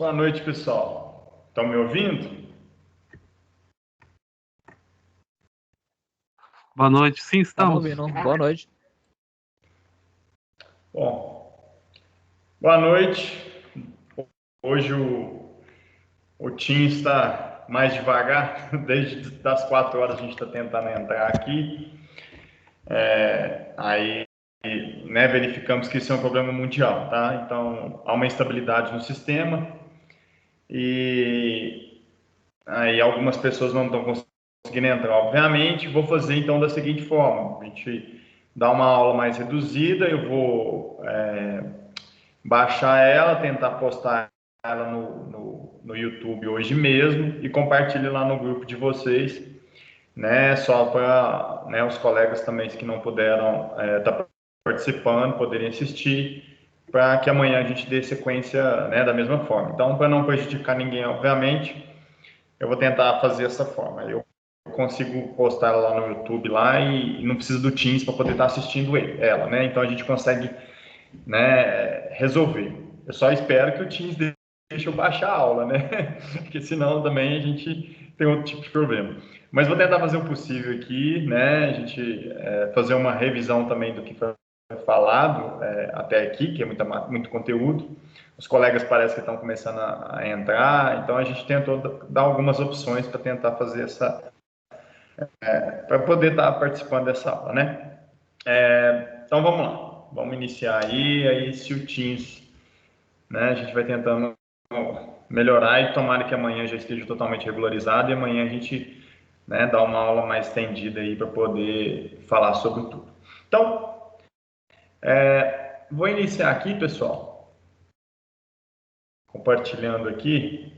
Boa noite, pessoal. Estão me ouvindo? Boa noite, sim, estamos. Ouvindo. Boa noite. Bom, boa noite. Hoje o Teams está mais devagar. Desde das 4 horas a gente está tentando entrar aqui. Aí, né, verificamos que isso é um problema mundial, tá? Então, há uma instabilidade no sistema e aí algumas pessoas não estão conseguindo entrar. Obviamente, vou fazer então da seguinte forma: a gente dá uma aula mais reduzida, eu vou baixar ela, tentar postar ela no YouTube hoje mesmo e compartilhar lá no grupo de vocês, né? Só para, né, os colegas também que não puderam estar participando, poderem assistir, para que amanhã a gente dê sequência, né, da mesma forma. Então, para não prejudicar ninguém, obviamente, eu vou tentar fazer dessa forma. Eu consigo postar ela lá no YouTube lá e não precisa do Teams para poder estar assistindo ela, né? Então a gente consegue, né, resolver. Eu só espero que o Teams deixe eu baixar a aula, né? Porque senão também a gente tem outro tipo de problema. Mas vou tentar fazer o possível aqui, né? A gente fazer uma revisão também do que foi falado até aqui, que é muito conteúdo. Os colegas parecem que estão começando a entrar, então a gente tentou dar algumas opções para tentar fazer para poder estar participando dessa aula, né? Então vamos lá, vamos iniciar aí se o Teams, né, a gente vai tentando melhorar e tomara que amanhã já esteja totalmente regularizado e amanhã a gente, né, dá uma aula mais estendida aí para poder falar sobre tudo. Então, vou iniciar aqui, pessoal, compartilhando aqui.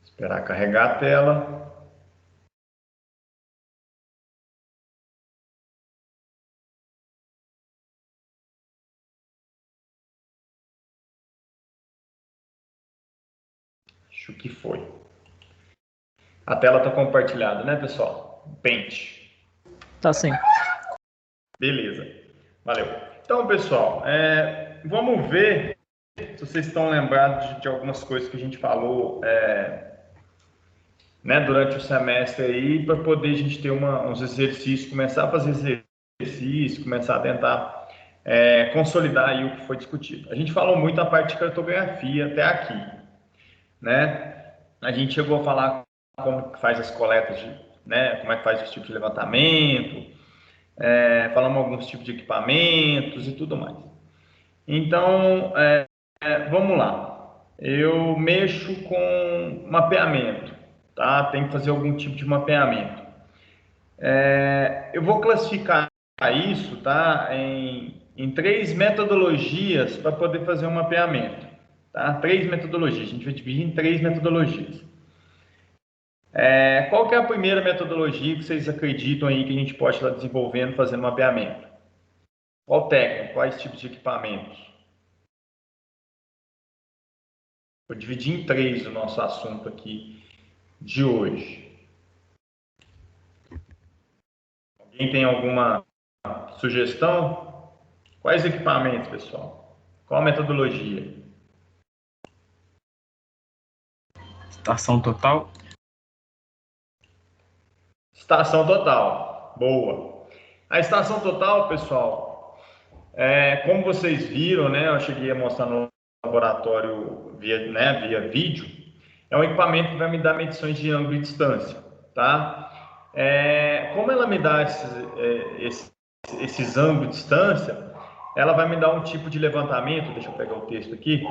Esperar carregar a tela. Acho que foi. A tela está compartilhada, né, pessoal? Paint. Tá sim. Beleza. Valeu. Então, pessoal, vamos ver se vocês estão lembrados de algumas coisas que a gente falou né, durante o semestre aí, para poder a gente ter uns exercícios, começar a fazer exercícios, começar a tentar consolidar aí o que foi discutido. A gente falou muito a parte de cartografia até aqui, né? A gente chegou a falar como que faz as coletas, né, como é que faz esse tipo de levantamento, falamos alguns tipos de equipamentos e tudo mais. Então, vamos lá. Eu mexo com mapeamento, tá? Tem que fazer algum tipo de mapeamento. Eu vou classificar isso, tá? Em 3 metodologias para poder fazer um mapeamento, tá? 3 metodologias. A gente vai dividir em 3 metodologias. Qual que é a primeira metodologia que vocês acreditam aí que a gente pode estar desenvolvendo, fazendo mapeamento? Qual técnica? Quais tipos de equipamentos? Vou dividir em 3 o nosso assunto aqui de hoje. Alguém tem alguma sugestão? Quais equipamentos, pessoal? Qual a metodologia? Estação total. Estação total. Boa. A estação total, pessoal, como vocês viram, né? Eu cheguei a mostrar no laboratório via vídeo. É um equipamento que vai me dar medições de ângulo e distância, tá? Como ela me dá esses ângulos de distância, ela vai me dar um tipo de levantamento. Deixa eu pegar o texto aqui.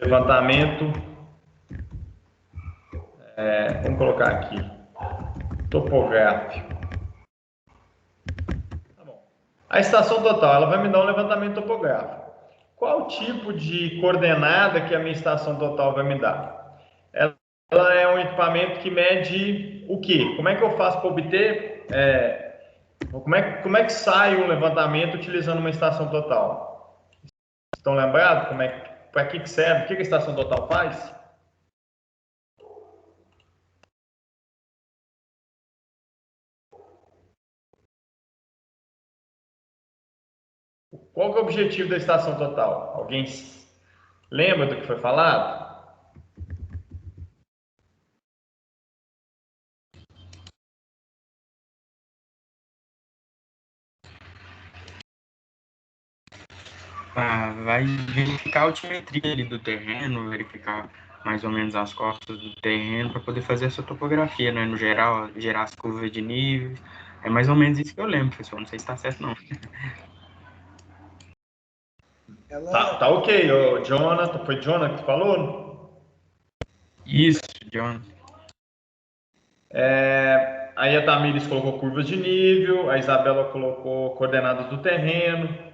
Levantamento, vamos colocar aqui, topográfico. Tá bom. A estação total, ela vai me dar um levantamento topográfico. Qual tipo de coordenada que a minha estação total vai me dar? Ela é um equipamento que mede o quê? Como é que eu faço para obter... como é que sai um levantamento utilizando uma estação total? Estão lembrados? Para que serve? O que a estação total faz? Qual que é o objetivo da estação total? Alguém lembra do que foi falado? Vai verificar a altimetria ali do terreno, verificar mais ou menos as costas do terreno para poder fazer essa topografia, né? No geral, gerar as curvas de nível. É mais ou menos isso que eu lembro, professor. Não sei se está certo, não. Tá ok, Jonathan. Foi Jonathan que falou? Isso, John. Aí a Tamires colocou curvas de nível, a Isabela colocou coordenadas do terreno.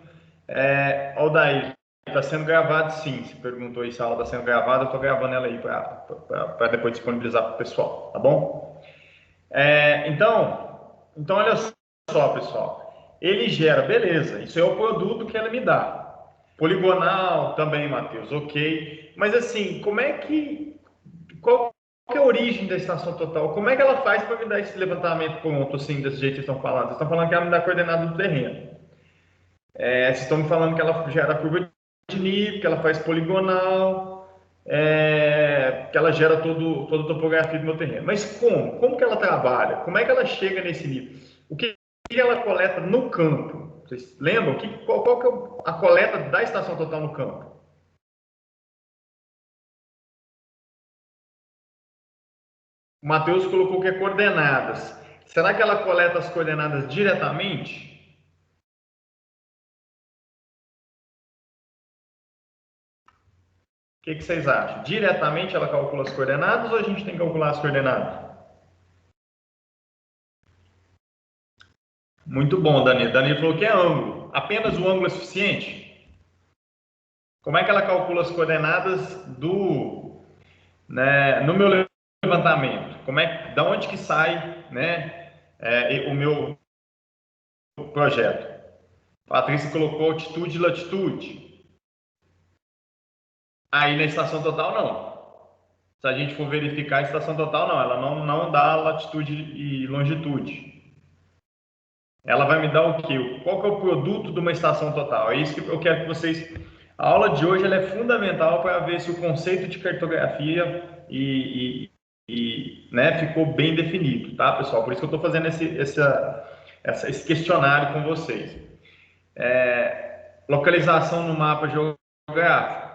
Aldair, está sendo gravado sim. Se perguntou aí se a aula está sendo gravada, eu estou gravando ela aí para depois disponibilizar para o pessoal, tá bom? Então, olha só, pessoal. Ele gera, beleza, isso é o produto que ela me dá. Poligonal também, Matheus, ok. Mas assim, qual que é a origem da estação total? Como é que ela faz para me dar esse levantamento pronto, assim, desse jeito que vocês estão falando? Vocês estão falando que ela me dá a coordenada do terreno. Vocês estão me falando que ela gera curva de nível, que ela faz poligonal, que ela gera toda a topografia do meu terreno. Mas como? Como que ela trabalha? Como é que ela chega nesse nível? O que ela coleta no campo? Vocês lembram? Qual que é a coleta da estação total no campo? O Matheus colocou que é coordenadas. Será que ela coleta as coordenadas diretamente? O que vocês acham? Diretamente ela calcula as coordenadas ou a gente tem que calcular as coordenadas? Muito bom, Danilo. Danilo falou que é ângulo. Apenas o ângulo é suficiente? Como é que ela calcula as coordenadas no meu levantamento? Da onde que sai, né, o meu projeto? Patrícia colocou altitude e latitude. Aí na estação total não. Se a gente for verificar a estação total, não, ela não dá latitude e longitude. Ela vai me dar o quê? Qual que é o produto de uma estação total? É isso que eu quero que vocês... A aula de hoje ela é fundamental para ver se o conceito de cartografia né, ficou bem definido, tá, pessoal? Por isso que eu estou fazendo esse questionário com vocês. Localização no mapa geográfico.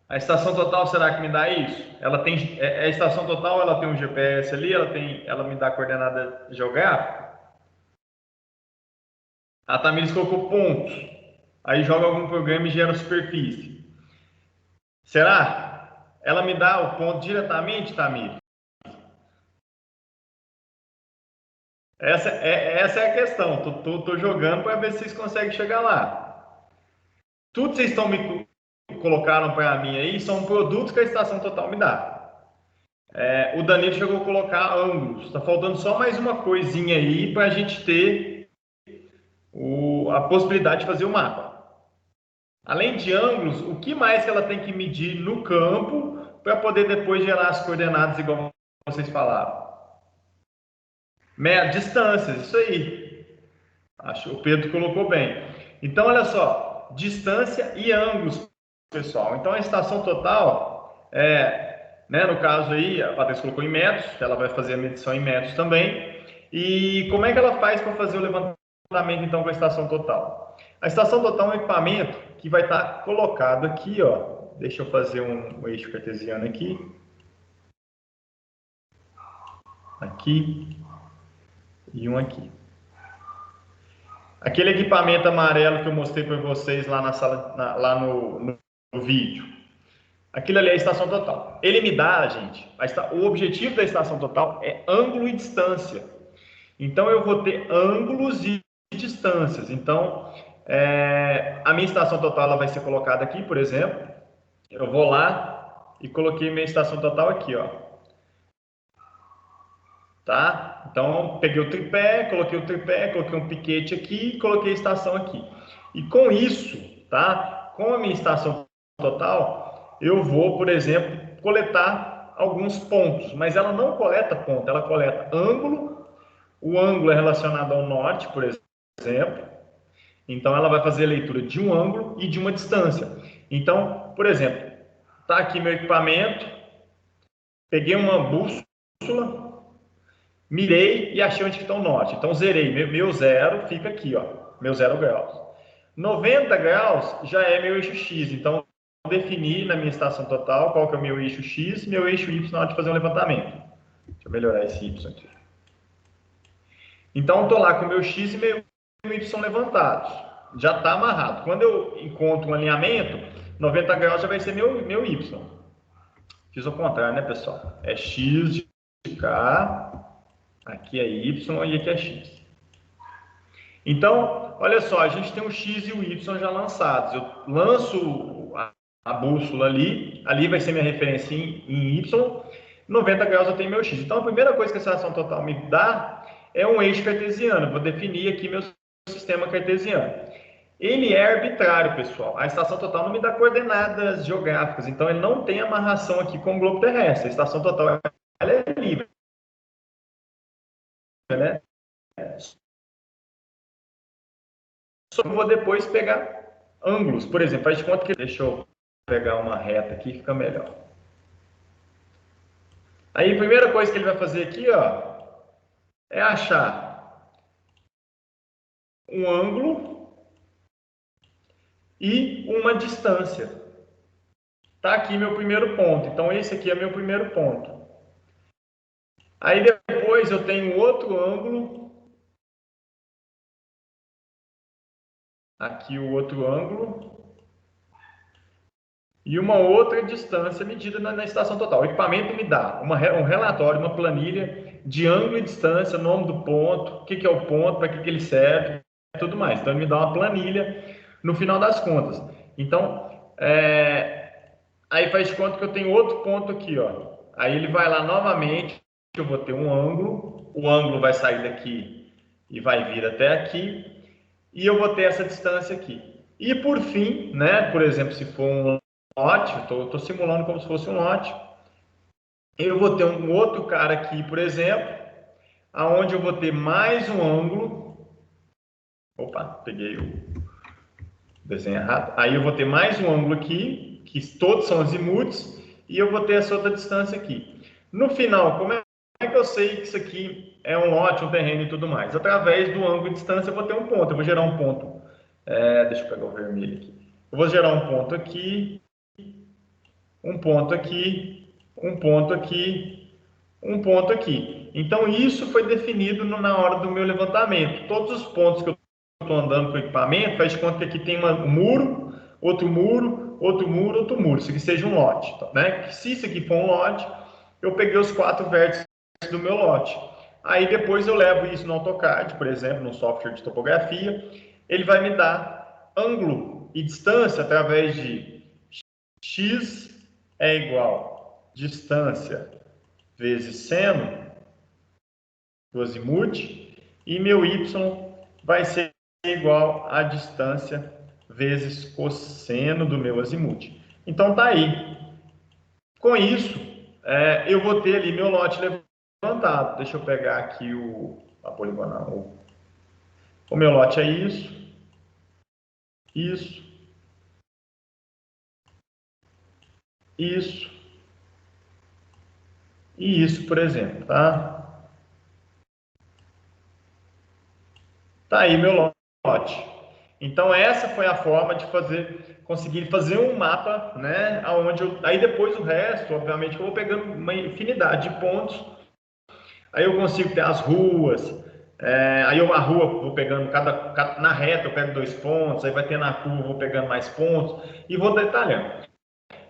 A estação total, será que me dá isso? Ela tem, a estação total, ela tem um GPS ali, ela me dá a coordenada geográfica. A Tamires colocou pontos. Aí joga algum programa e gera superfície. Será? Ela me dá o ponto diretamente, Tamires? Essa é a questão. Tô jogando para ver se vocês conseguem chegar lá. Tudo que vocês estão me colocaram para mim aí são produtos que a estação total me dá. O Danilo chegou a colocar ângulos. Está faltando só mais uma coisinha aí para a gente ter a possibilidade de fazer o mapa. Além de ângulos, o que mais que ela tem que medir no campo para poder depois gerar as coordenadas igual vocês falaram? Distâncias, isso aí. Acho que o Pedro colocou bem. Então, olha só, distância e ângulos, pessoal. Então, a estação total, né, no caso aí, a Patrícia colocou em metros, ela vai fazer a medição em metros também. E como é que ela faz para fazer o levantamento, então, com a estação total? A estação total é um equipamento que vai estar colocado aqui, ó. Deixa eu fazer um eixo cartesiano aqui. Aqui. E um aqui. Aquele equipamento amarelo que eu mostrei para vocês lá na sala, lá no vídeo. Aquilo ali é a estação total. Ele me dá, gente, o objetivo da estação total é ângulo e distância. Então, eu vou ter ângulos e distâncias. Então, a minha estação total ela vai ser colocada aqui, por exemplo. Eu vou lá e coloquei minha estação total aqui, ó. Tá? Então, peguei o tripé, coloquei um piquete aqui e coloquei a estação aqui. E com isso, tá? Com a minha estação total, eu vou, por exemplo, coletar alguns pontos, mas ela não coleta ponto, ela coleta ângulo. O ângulo é relacionado ao norte, por exemplo. Então, ela vai fazer a leitura de um ângulo e de uma distância. Então, por exemplo, está aqui meu equipamento, peguei uma bússola, mirei e achei onde está o norte. Então, zerei. Meu zero fica aqui, ó, meu 0 graus. 90 graus já é meu eixo X. Então, eu defini na minha estação total qual que é o meu eixo X, meu eixo Y na hora de fazer um levantamento. Deixa eu melhorar esse Y aqui. Então, estou lá com o meu X e meu Y levantados. Já está amarrado. Quando eu encontro um alinhamento, 90 graus já vai ser meu Y. Fiz ao contrário, né, pessoal? É X de cá, aqui é Y e aqui é X. Então, olha só, a gente tem o X e o Y já lançados. Eu lanço a bússola ali vai ser minha referência em Y, 90 graus eu tenho meu X. Então, a primeira coisa que a estação total me dá é um eixo cartesiano. Vou definir aqui meu sistema cartesiano. Ele é arbitrário, pessoal. A estação total não me dá coordenadas geográficas, então ele não tem amarração aqui com o globo terrestre. A estação total ela é livre, né? Só vou depois pegar ângulos. Por exemplo, faz de conta que... Deixa eu pegar uma reta aqui, fica melhor. Aí, a primeira coisa que ele vai fazer aqui, ó, é achar um ângulo e uma distância. Tá aqui meu primeiro ponto. Então, esse aqui é meu primeiro ponto. Aí, depois, eu tenho outro ângulo. Aqui o outro ângulo. E uma outra distância medida na estação total. O equipamento me dá um relatório, uma planilha de ângulo e distância, nome do ponto, o que é o ponto, para que ele serve, tudo mais. Então, ele me dá uma planilha no final das contas. Então, aí faz de conta que eu tenho outro ponto aqui, ó. Aí ele vai lá novamente, eu vou ter um ângulo, o ângulo vai sair daqui e vai vir até aqui, e eu vou ter essa distância aqui. E por fim, né, por exemplo, se for um lote, estou simulando como se fosse um lote, eu vou ter um outro cara aqui, por exemplo, aonde eu vou ter mais um ângulo. Opa, peguei o desenho errado. Aí eu vou ter mais um ângulo aqui, que todos são azimuths, e eu vou ter essa outra distância aqui. No final, como é que eu sei que isso aqui é um lote, um terreno e tudo mais? Através do ângulo e distância eu vou ter um ponto, eu vou gerar um ponto. Deixa eu pegar o vermelho aqui. Eu vou gerar um ponto aqui, um ponto aqui, um ponto aqui, um ponto aqui. Então, isso foi definido na hora do meu levantamento. Todos os pontos que eu estou andando com o equipamento, faz de conta que aqui tem um muro, outro muro, outro muro, outro muro. Isso aqui seja um lote, né? Se isso aqui for um lote, eu peguei os 4 vértices do meu lote. Aí, depois eu levo isso no AutoCAD, por exemplo, no software de topografia. Ele vai me dar ângulo e distância através de x é igual a distância vezes seno do azimuth, e meu y vai ser igual a distância vezes cosseno do meu azimuth. Então tá aí. Com isso, eu vou ter ali meu lote levantado. Deixa eu pegar aqui a poligonal. O meu lote é isso, isso, isso e isso, por exemplo, tá? Tá aí meu lote. Então, essa foi a forma de conseguir fazer um mapa, né? Aí depois o resto, obviamente, eu vou pegando uma infinidade de pontos. Aí eu consigo ter as ruas. Aí a rua vou pegando, na reta eu pego 2 pontos, aí vai ter na curva, eu vou pegando mais pontos e vou detalhando.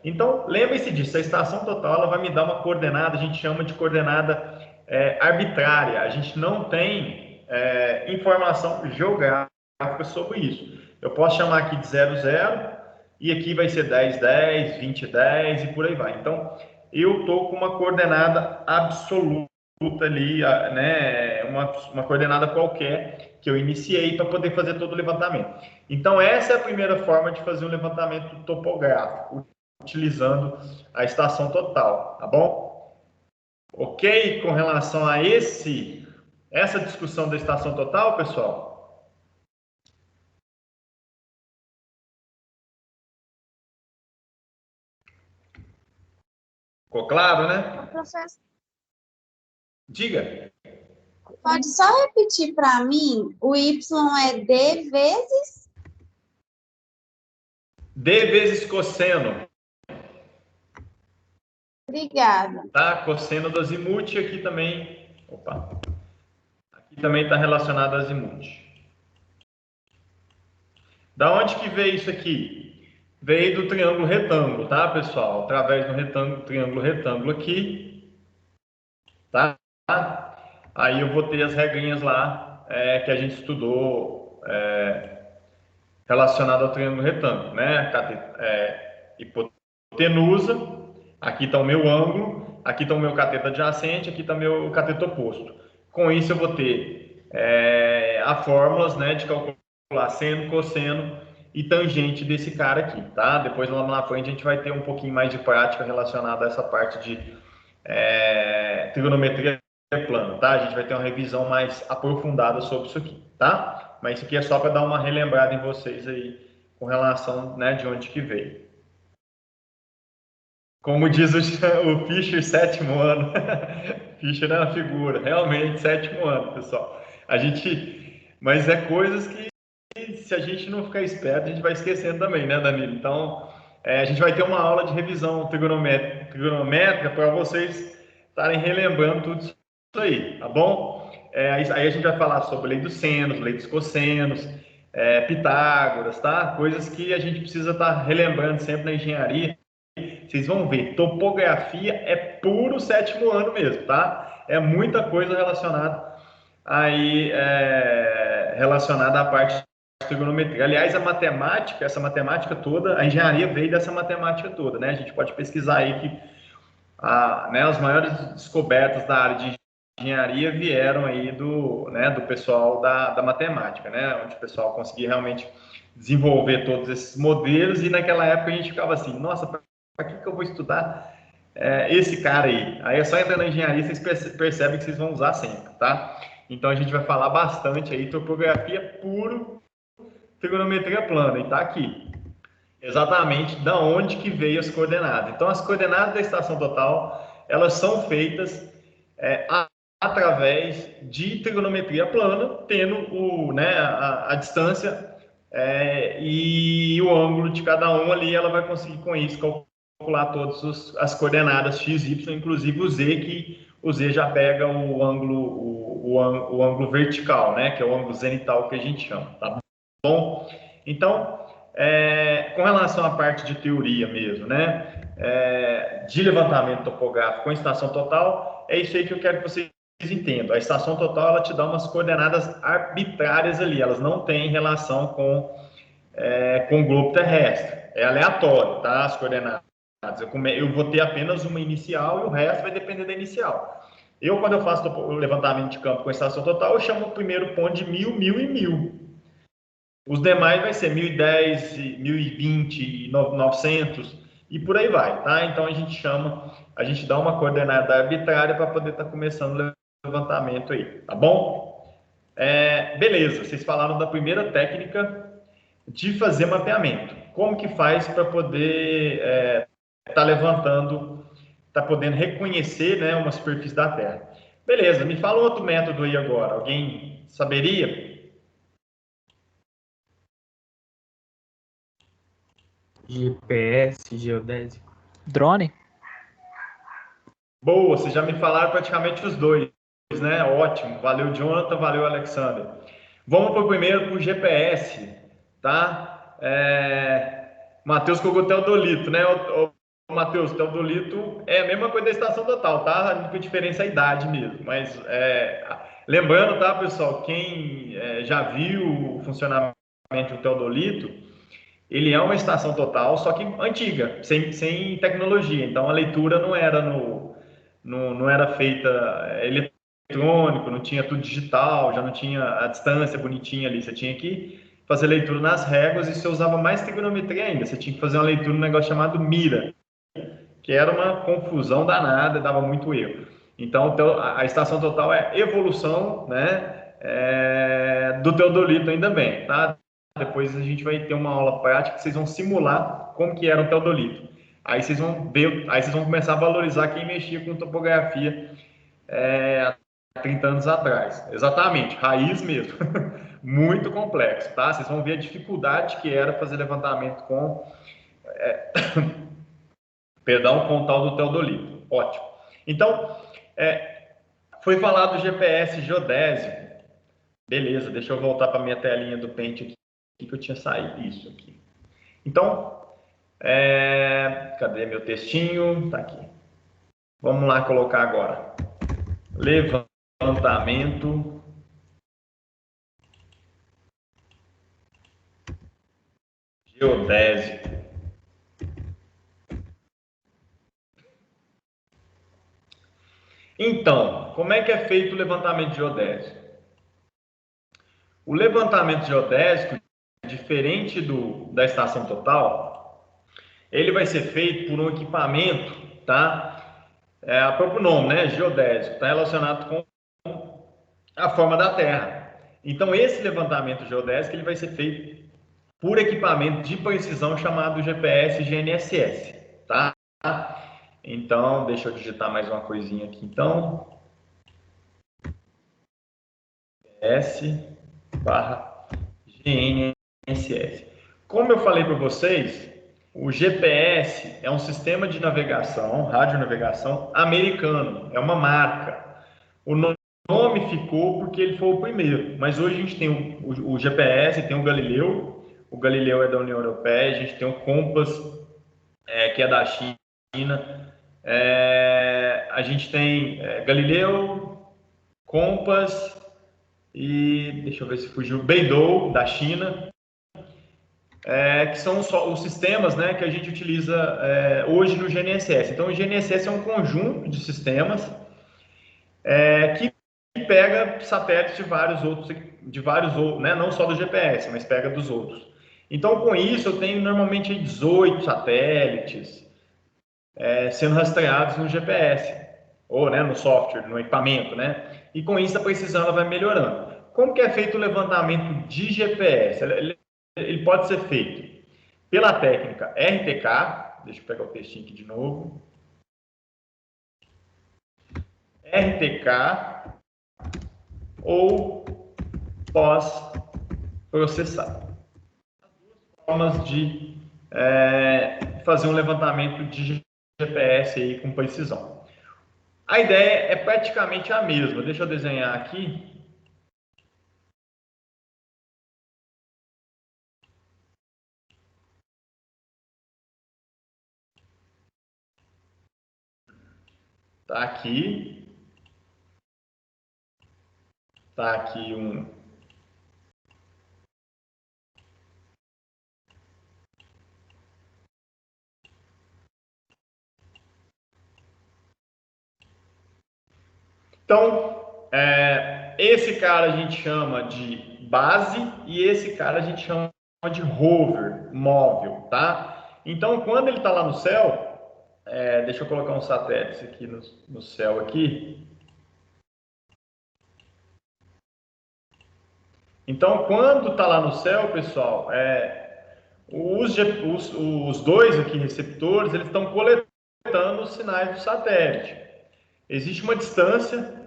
Então, lembre-se disso, a estação total ela vai me dar uma coordenada, a gente chama de coordenada arbitrária. A gente não tem informação geográfica sobre isso. Eu posso chamar aqui de 0, 0, e aqui vai ser 10, 10, 20, 10 e por aí vai. Então, eu estou com uma coordenada absoluta ali, né, uma coordenada qualquer que eu iniciei para poder fazer todo o levantamento. Então, essa é a primeira forma de fazer um levantamento topográfico, utilizando a estação total, tá bom? Ok? Com relação a essa discussão da estação total, pessoal? Ficou claro, né? Professor, Diga. pode só repetir para mim? O y é d vezes? D vezes cosseno, Obrigada. tá? Cosseno do azimuth aqui também. Opa. Aqui também está relacionado ao azimuth. Da onde que veio isso aqui? Veio do triângulo retângulo, tá, pessoal? Através do retângulo, triângulo retângulo aqui, tá? Aí eu vou ter as regrinhas lá que a gente estudou relacionado ao triângulo retângulo, né? Hipotenusa, aqui está o meu ângulo, aqui está o meu cateto adjacente, aqui está o meu cateto oposto. Com isso eu vou ter as fórmulas, né, de calcular seno, cosseno e tangente desse cara aqui, tá? Depois lá na frente a gente vai ter um pouquinho mais de prática relacionada a essa parte de trigonometria plana, tá? A gente vai ter uma revisão mais aprofundada sobre isso aqui, tá? Mas isso aqui é só para dar uma relembrada em vocês aí com relação, né, de onde que veio. Como diz o Fischer, sétimo ano. Fischer é uma figura, realmente, sétimo ano, pessoal. Mas é coisas que, se a gente não ficar esperto, a gente vai esquecendo também, né, Danilo? Então, a gente vai ter uma aula de revisão trigonométrica para vocês estarem relembrando tudo isso aí, tá bom? Aí a gente vai falar sobre lei dos senos, lei dos cossenos, Pitágoras, tá? Coisas que a gente precisa estar relembrando sempre na engenharia. Vocês vão ver, topografia é puro sétimo ano mesmo, tá? É muita coisa relacionada aí, relacionada à parte de trigonometria. Aliás, essa matemática toda, a engenharia veio dessa matemática toda, né? A gente pode pesquisar aí que as maiores descobertas da área de engenharia vieram aí do pessoal da matemática, né? Onde o pessoal conseguia realmente desenvolver todos esses modelos, e naquela época a gente ficava assim, nossa, para que eu vou estudar esse cara aí? Aí é só entrar na engenharia, vocês percebem que vocês vão usar sempre, tá? Então a gente vai falar bastante aí, topografia puro, trigonometria plana, e tá aqui. Exatamente da onde que veio as coordenadas. Então as coordenadas da estação total, elas são feitas através de trigonometria plana, tendo a distância e o ângulo de cada um ali, ela vai conseguir com isso calcular todas as coordenadas x, y, inclusive o z, que o z já pega o ângulo vertical, né, que é o ângulo zenital que a gente chama, tá bom? Então, com relação à parte de teoria mesmo, né, de levantamento topográfico com estação total, é isso aí que eu quero que vocês entendam. A estação total, ela te dá umas coordenadas arbitrárias ali, elas não têm relação com o globo terrestre, é aleatório, tá, as coordenadas. Eu vou ter apenas uma inicial e o resto vai depender da inicial. Quando eu faço o levantamento de campo com estação total, eu chamo o primeiro ponto de 1000, 1000 e 1000. Os demais vai ser 1010, 1020, 900 e por aí vai, tá? Então a gente dá uma coordenada arbitrária para poder estar começando o levantamento aí, tá bom? Beleza, vocês falaram da primeira técnica de fazer mapeamento. Como que faz para poder tá podendo reconhecer, né, uma superfície da Terra? Beleza, me fala um outro método aí agora. Alguém saberia? GPS, geodésico. Drone? Boa, vocês já me falaram praticamente os dois, né? Ótimo, valeu Jonathan, valeu Alexander. Vamos primeiro para o GPS, tá? Matheus colocou teodolito, né? Matheus, teodolito é a mesma coisa da estação total, tá? A única diferença é a idade mesmo, mas lembrando, tá, pessoal, quem já viu o funcionamento do teodolito, ele é uma estação total, só que antiga, sem tecnologia. Então a leitura não era feita eletrônico, não tinha tudo digital, já não tinha a distância bonitinha ali. Você tinha que fazer leitura nas réguas e você usava mais trigonometria ainda. Você tinha que fazer uma leitura num negócio chamado mira, que era uma confusão danada, dava muito erro. Então a estação total é evolução, né, do teodolito ainda bem, tá? Depois a gente vai ter uma aula prática que vocês vão simular como que era o teodolito. Aí vocês vão ver, aí vocês vão começar a valorizar quem mexia com topografia há 30 anos atrás. Exatamente, raiz mesmo. Muito complexo, tá? Vocês vão ver a dificuldade que era fazer levantamento com, perdão, com o tal do teodolito. Ótimo. Então, foi falado do GPS geodésico. Beleza, deixa eu voltar para minha telinha do Paint aqui, que eu tinha saído. Isso aqui. Então, cadê meu textinho? Tá aqui. Vamos lá colocar agora. Levantamento geodésico. Então, como é que é feito o levantamento geodésico? O levantamento geodésico, diferente da estação total, ele vai ser feito por um equipamento, tá? O próprio nome, né? Geodésico, está relacionado com a forma da Terra. Então, esse levantamento geodésico ele vai ser feito por equipamento de precisão chamado GPS GNSS, tá? Então, deixa eu digitar mais uma coisinha aqui, então. S/GNSS. Como eu falei para vocês, o GPS é um sistema de navegação, radionavegação americano, é uma marca. O nome ficou porque ele foi o primeiro, mas hoje a gente tem o GPS, tem o Galileu é da União Europeia, a gente tem o Compass, que é da China, a gente tem Galileu, Compass e, deixa eu ver se fugiu, Beidou, da China, que são os sistemas, né, que a gente utiliza hoje no GNSS. Então, o GNSS é um conjunto de sistemas que pega satélites de vários outros, né, não só do GPS, mas pega dos outros. Então, com isso, eu tenho normalmente 18 satélites sendo rastreados no GPS, ou né, no software, no equipamento, né? E com isso a precisão ela vai melhorando. Como que é feito o levantamento de GPS? Ele pode ser feito pela técnica RTK, deixa eu pegar o textinho aqui de novo. RTK ou pós-processado. As duas formas de fazer um levantamento de GPS aí com precisão. A ideia é praticamente a mesma. Deixa eu desenhar aqui. Tá aqui. Tá aqui um. Então, esse cara a gente chama de base e esse cara a gente chama de rover, móvel, tá? Então, quando ele está lá no céu, deixa eu colocar um satélite aqui no céu aqui. Então, quando está lá no céu, pessoal, os dois aqui receptores, eles estão coletando os sinais do satélite. Existe uma distância,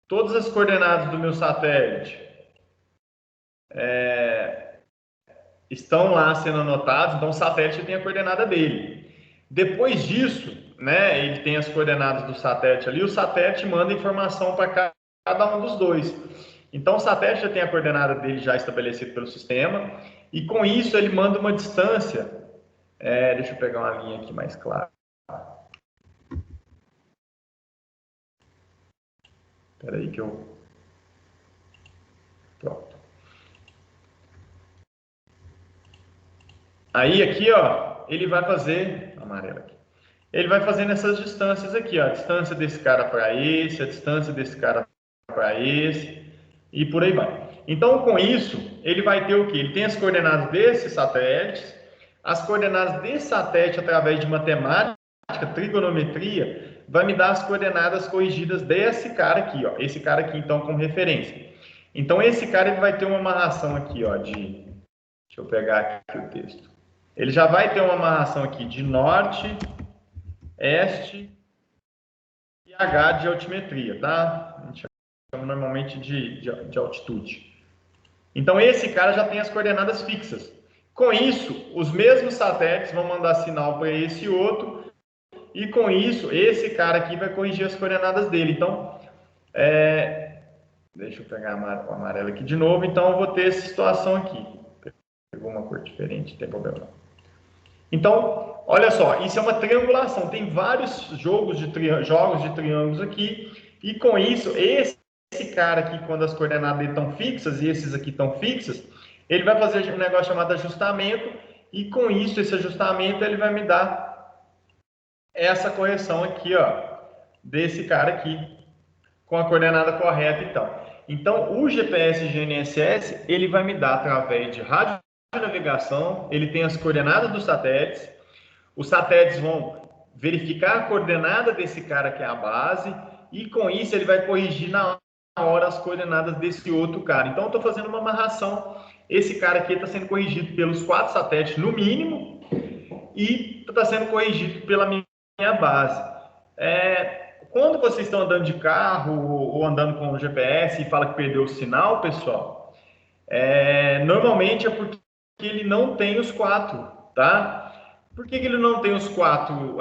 todas as coordenadas do meu satélite estão lá sendo anotadas, então o satélite tem a coordenada dele. Depois disso, né, ele tem as coordenadas do satélite ali, o satélite manda informação para cada um dos dois. Então o satélite já tem a coordenada dele já estabelecida pelo sistema, e com isso ele manda uma distância, deixa eu pegar uma linha aqui mais clara. Espera aí que eu... Pronto. Aí aqui, ó, ele vai fazer... Amarelo aqui. Ele vai fazendo essas distâncias aqui, ó. A distância desse cara para esse, a distância desse cara para esse, e por aí vai. Então, com isso, ele vai ter o quê? Ele tem as coordenadas desses satélites, as coordenadas desse satélite através de matemática, trigonometria, vai me dar as coordenadas corrigidas desse cara aqui, ó. Esse cara aqui, então, como referência. Então, esse cara ele vai ter uma amarração aqui, ó, de... Deixa eu pegar aqui o texto. ele já vai ter uma amarração aqui de norte, este e H de altimetria, tá? A gente chama normalmente de altitude. Então, esse cara já tem as coordenadas fixas. Com isso, os mesmos satélites vão mandar sinal para esse outro, e com isso, esse cara aqui vai corrigir as coordenadas dele. Então, deixa eu pegar o amarelo aqui de novo. Então, eu vou ter essa situação aqui. Pegou uma cor diferente, não tem problema não. Então, olha só, isso é uma triangulação. Tem vários jogos de triângulos aqui, e com isso, esse cara aqui, quando as coordenadas dele estão fixas e esses aqui estão fixas, ele vai fazer um negócio chamado ajustamento, e com isso, esse ajustamento, ele vai me dar essa correção aqui, ó, desse cara aqui, com a coordenada correta, então o GPS GNSS, ele vai me dar através de radionavegação, ele tem as coordenadas dos satélites, os satélites vão verificar a coordenada desse cara que é a base, e com isso ele vai corrigir na hora as coordenadas desse outro cara. Então eu estou fazendo uma amarração, esse cara aqui está sendo corrigido pelos 4 satélites no mínimo, e está sendo corrigido pela minha base. Quando vocês estão andando de carro ou andando com o GPS e fala que perdeu o sinal, pessoal, normalmente é porque ele não tem os 4, tá? Por que ele não tem os 4?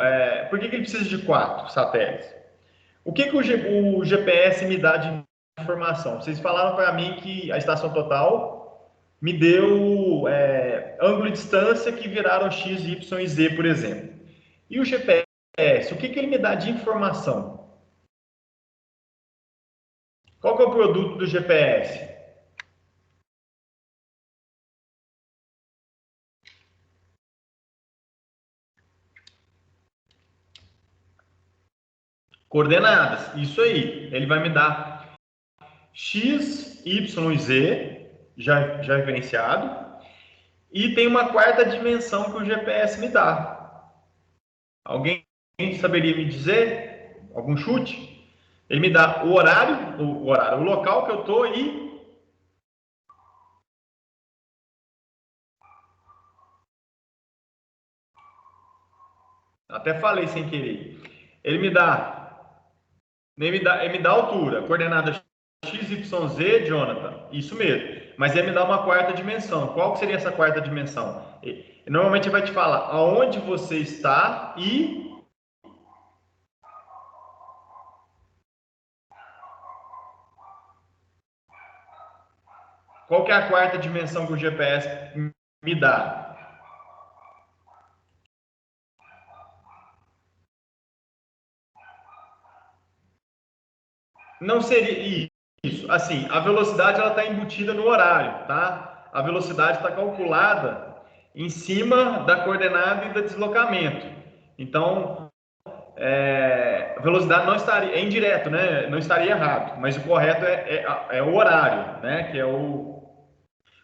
Por que ele precisa de 4 satélites? O que o GPS me dá de informação? Vocês falaram para mim que a estação total me deu ângulo e distância que viraram x, y e z, por exemplo. E o GPS, o que ele me dá de informação? Qual que é o produto do GPS? Coordenadas, isso aí. Ele vai me dar x, y e z, já referenciado, e tem uma quarta dimensão que o GPS me dá. Alguém saberia me dizer? Algum chute? Ele me dá o horário, o local que eu estou e até falei sem querer. Ele me dá altura, coordenada x, y, z, Jonathan. Isso mesmo. Mas ele me dá uma quarta dimensão. Qual que seria essa quarta dimensão? Normalmente ele vai te falar aonde você está e qual que é a quarta dimensão que o GPS me dá? Não seria isso. Assim, a velocidade ela está embutida no horário, tá? A velocidade está calculada em cima da coordenada e do deslocamento. Então, a velocidade não estaria, é indireto, né? Não estaria errado, mas o correto é o horário, né? Que é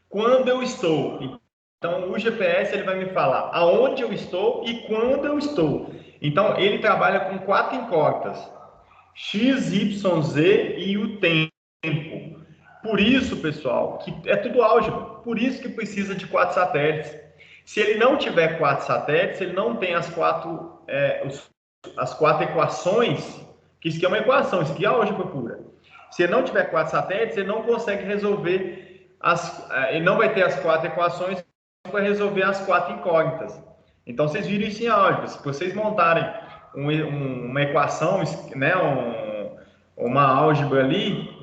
quando eu estou. Então, o GPS ele vai me falar aonde eu estou e quando eu estou. Então, ele trabalha com 4 incógnitas: X, Y, Z e o tempo. Por isso, pessoal, que é tudo álgebra. Por isso que precisa de 4 satélites. Se ele não tiver 4 satélites, ele não tem as 4 equações, que isso aqui é uma equação, isso aqui é álgebra pura. Se ele não tiver 4 satélites, ele não consegue resolver, ele não vai ter as 4 equações para resolver as 4 incógnitas. Então, vocês viram isso em álgebra. Se vocês montarem uma equação, né, uma álgebra ali,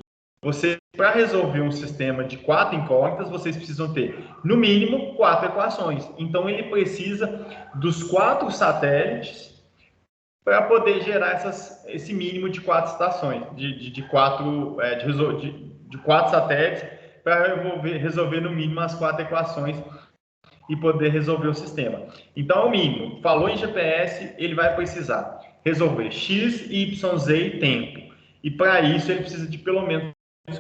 para resolver um sistema de 4 incógnitas, vocês precisam ter, no mínimo, 4 equações. Então, ele precisa dos 4 satélites para poder gerar esse mínimo de 4 estações, de 4 satélites, para resolver no mínimo as 4 equações e poder resolver o sistema. Então, é o mínimo. Falou em GPS, ele vai precisar resolver X, Y, Z e tempo. E para isso, ele precisa de pelo menos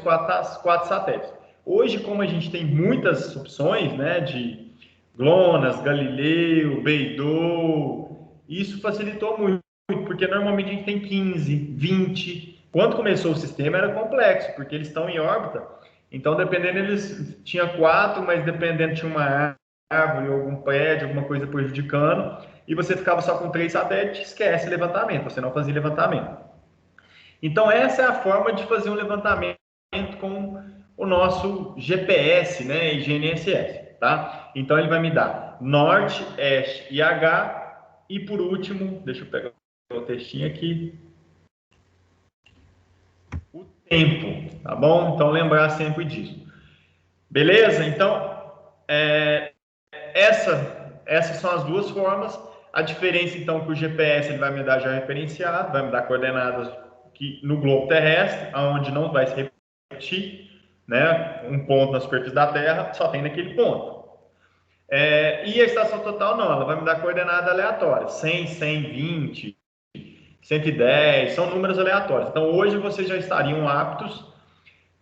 4 satélites. Hoje, como a gente tem muitas opções, né, de GLONASS, Galileu, Beidou, isso facilitou muito, porque normalmente a gente tem 15, 20. Quando começou o sistema era complexo, porque eles estão em órbita. Então, dependendo, eles tinham 4, mas dependendo tinha uma árvore, algum prédio, alguma coisa prejudicando, e você ficava só com 3 satélites, esquece levantamento, você não fazia levantamento. Então, essa é a forma de fazer um levantamento com o nosso GPS, né, e GNSS, tá? Então, ele vai me dar norte, oeste e H, e por último, deixa eu pegar o textinho aqui, o tempo, tá bom? Então, lembrar sempre disso. Beleza? Então, essas são as duas formas. A diferença, então, que o GPS ele vai me dar já referenciado, vai me dar coordenadas que, no globo terrestre, onde não vai se repetir, né? Um ponto na superfície da Terra, só tem naquele ponto. E a estação total, não, ela vai me dar coordenada aleatória, 100, 120, 110, são números aleatórios. Então, hoje vocês já estariam aptos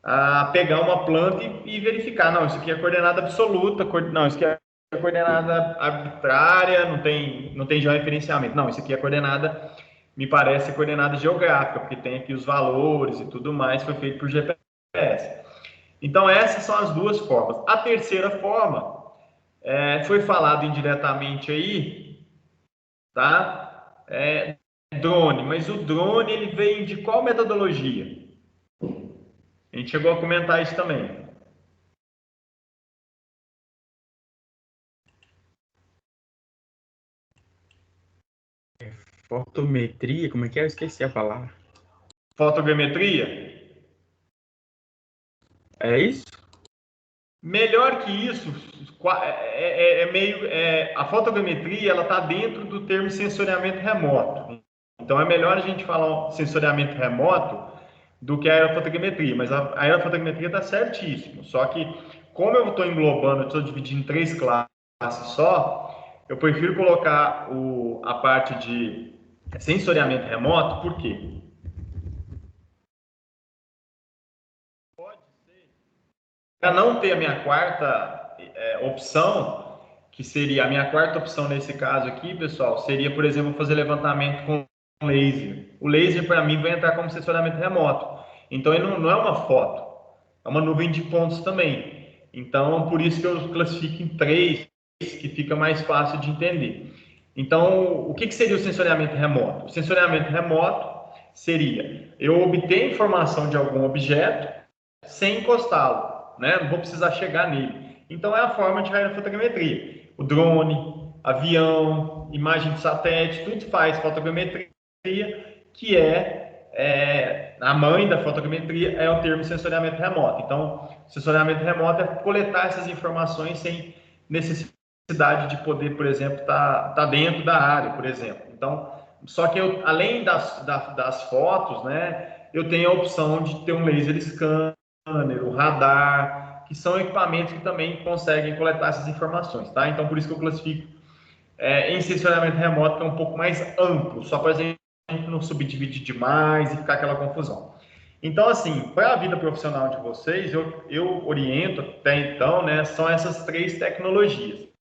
a pegar uma planta e verificar, não, isso aqui é coordenada absoluta, não, isso aqui é coordenada arbitrária, não tem georreferenciamento. Não, isso aqui é coordenada, me parece coordenada geográfica, porque tem aqui os valores e tudo mais, foi feito por GPS. Então, essas são as duas formas. A terceira forma, foi falado indiretamente aí, tá? Drone, mas o drone, ele vem de qual metodologia? A gente chegou a comentar isso também. Fotometria, como é que é? Eu esqueci a palavra. Fotogrametria? É isso? Melhor que isso, a fotogrametria ela está dentro do termo sensoriamento remoto. Então é melhor a gente falar sensoriamento remoto do que a aerofotogrametria, mas a aerofotogrametria está certíssimo. Só que como eu estou englobando, estou dividindo em 3 classes só, eu prefiro colocar a parte de sensoriamento remoto, por quê? Para não ter a minha quarta opção, que seria a minha quarta opção nesse caso aqui, pessoal, seria, por exemplo, fazer levantamento com laser. O laser, para mim, vai entrar como sensoriamento remoto. Então, ele não é uma foto, é uma nuvem de pontos também. Então, por isso que eu classifico em 3, que fica mais fácil de entender. Então, o que seria o sensoriamento remoto? O sensoriamento remoto seria eu obter informação de algum objeto sem encostá-lo, né? Não vou precisar chegar nele. Então, é a forma de aerofotogrametria. O drone, avião, imagem de satélite, tudo faz fotogrametria, que a mãe da fotogrametria é o termo sensoriamento remoto. Então, sensoriamento remoto é coletar essas informações sem necessidade de poder, por exemplo, tá dentro da área, por exemplo. Então, só que eu, além das fotos, né, eu tenho a opção de ter um laser scanner, o radar, que são equipamentos que também conseguem coletar essas informações, tá? Então, por isso que eu classifico em sensoriamento remoto, que é um pouco mais amplo, só para a gente não subdividir demais e ficar aquela confusão. Então, assim, para a vida profissional de vocês, eu oriento até então, né, são essas 3 tecnologias.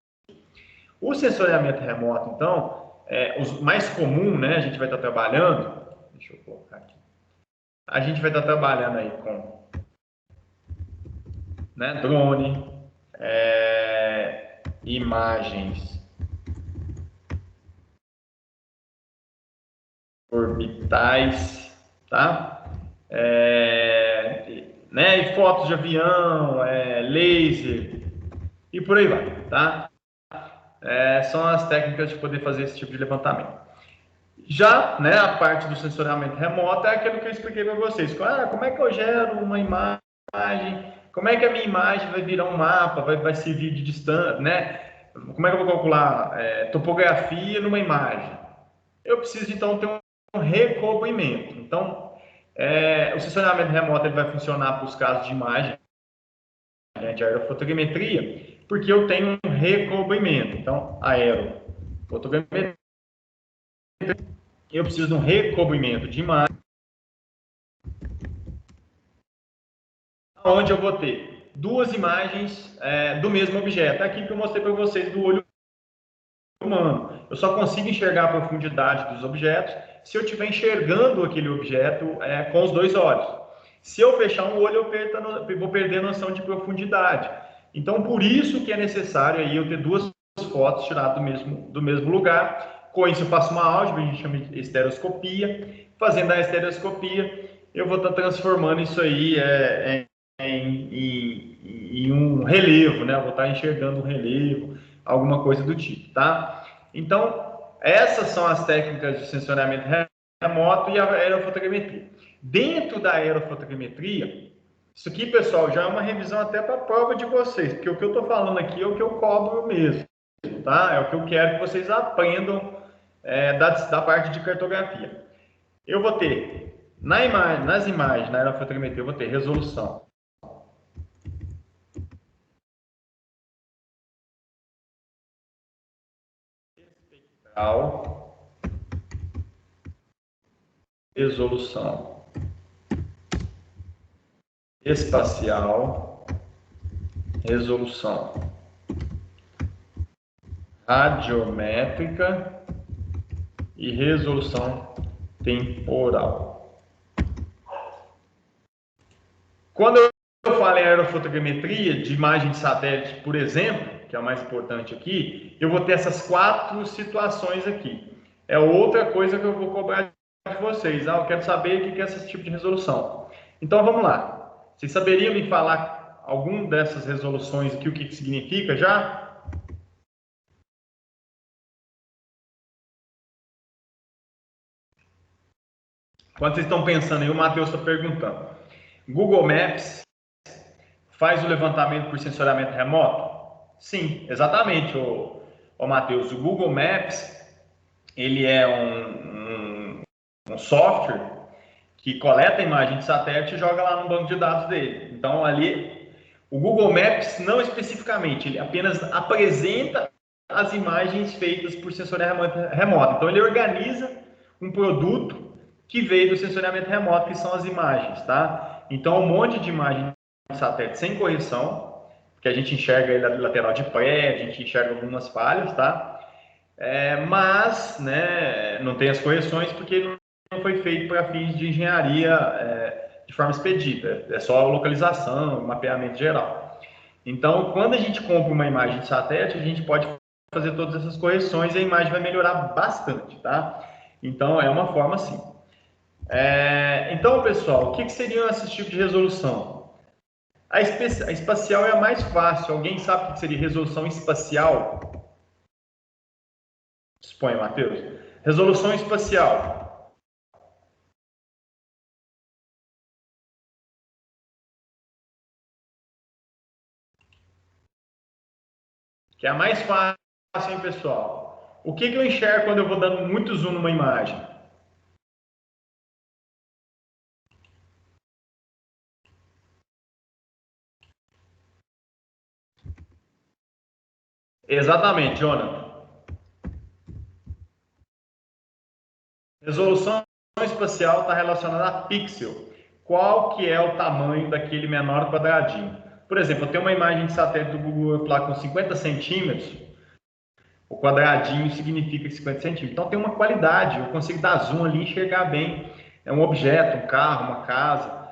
O sensoriamento remoto, então, o mais comum, né, a gente vai estar trabalhando, deixa eu colocar aqui, a gente vai estar trabalhando aí com, né, drone, imagens orbitais, tá? Né, e fotos de avião, laser e por aí vai, tá? São as técnicas de poder fazer esse tipo de levantamento. Já, né, a parte do sensoriamento remoto é aquilo que eu expliquei para vocês. Como é que eu gero uma imagem? Como é que a minha imagem vai virar um mapa? Vai servir de distância, né? Como é que eu vou calcular topografia numa imagem? Eu preciso, então, ter um recobrimento. Então, o sensoriamento remoto ele vai funcionar para os casos de imagem, né, de aerofotogrametria, porque eu tenho um recobrimento. Então, aerofotogrametria, eu preciso de um recobrimento de imagem, onde eu vou ter 2 imagens do mesmo objeto. É aqui que eu mostrei para vocês do olho humano. Eu só consigo enxergar a profundidade dos objetos se eu estiver enxergando aquele objeto com os 2 olhos. Se eu fechar um olho, eu vou perder a noção de profundidade. Então, por isso que é necessário aí eu ter duas fotos tiradas do mesmo lugar. Com isso, eu faço uma álgebra, a gente chama de estereoscopia. Fazendo a estereoscopia, eu vou estar transformando isso aí em um relevo, né? Eu vou estar enxergando um relevo, alguma coisa do tipo, tá? Então, essas são as técnicas de sensoriamento remoto e a aerofotogrametria. Dentro da aerofotogrametria, isso aqui, pessoal, já é uma revisão até para a prova de vocês, porque o que eu estou falando aqui é o que eu cobro mesmo, tá? É o que eu quero que vocês aprendam da parte de cartografia. Eu vou ter, nas imagens, na aerofotogrametria, eu vou ter resolução. Espectral. Resolução espacial, resolução radiométrica e resolução temporal. Quando eu falo em aerofotogrametria de imagem de satélite, por exemplo, que é o mais importante aqui, eu vou ter essas 4 situações aqui. É outra coisa que eu vou cobrar de vocês. Eu quero saber o que é esse tipo de resolução. Então vamos lá. Vocês saberiam me falar algum dessas resoluções aqui, o que significa já? Quando vocês estão pensando aí, o Matheus está perguntando. Google Maps faz o levantamento por sensoriamento remoto? Sim, exatamente, o Matheus. O Google Maps, ele é um software que coleta a imagem de satélite e joga lá no banco de dados dele. Então, ali, o Google Maps, não especificamente, ele apenas apresenta as imagens feitas por sensoriamento remoto. Então, ele organiza um produto que veio do sensoriamento remoto, que são as imagens, tá? Então, um monte de imagem de satélite sem correção, que a gente enxerga aí a lateral de pré, a gente enxerga algumas falhas, tá? Mas, né, não tem as correções porque não foi feito para fins de engenharia de forma expedita, é só localização, mapeamento geral. Então, quando a gente compra uma imagem de satélite, a gente pode fazer todas essas correções e a imagem vai melhorar bastante, tá? Então, é uma forma assim. Então, pessoal, o que seriam esses tipos de resolução? A espacial é a mais fácil. Alguém sabe o que seria resolução espacial? Exponha, Matheus. Resolução espacial. Que é a mais fácil, hein, pessoal? O que eu enxergo quando eu vou dando muito zoom numa imagem? Exatamente, Jonathan. Resolução espacial está relacionada a pixel. Qual que é o tamanho daquele menor quadradinho? Por exemplo, eu tenho uma imagem de satélite do Google Earth lá com 50 centímetros. O quadradinho significa 50 centímetros. Então tem uma qualidade, eu consigo dar zoom ali e enxergar bem. É um objeto, um carro, uma casa.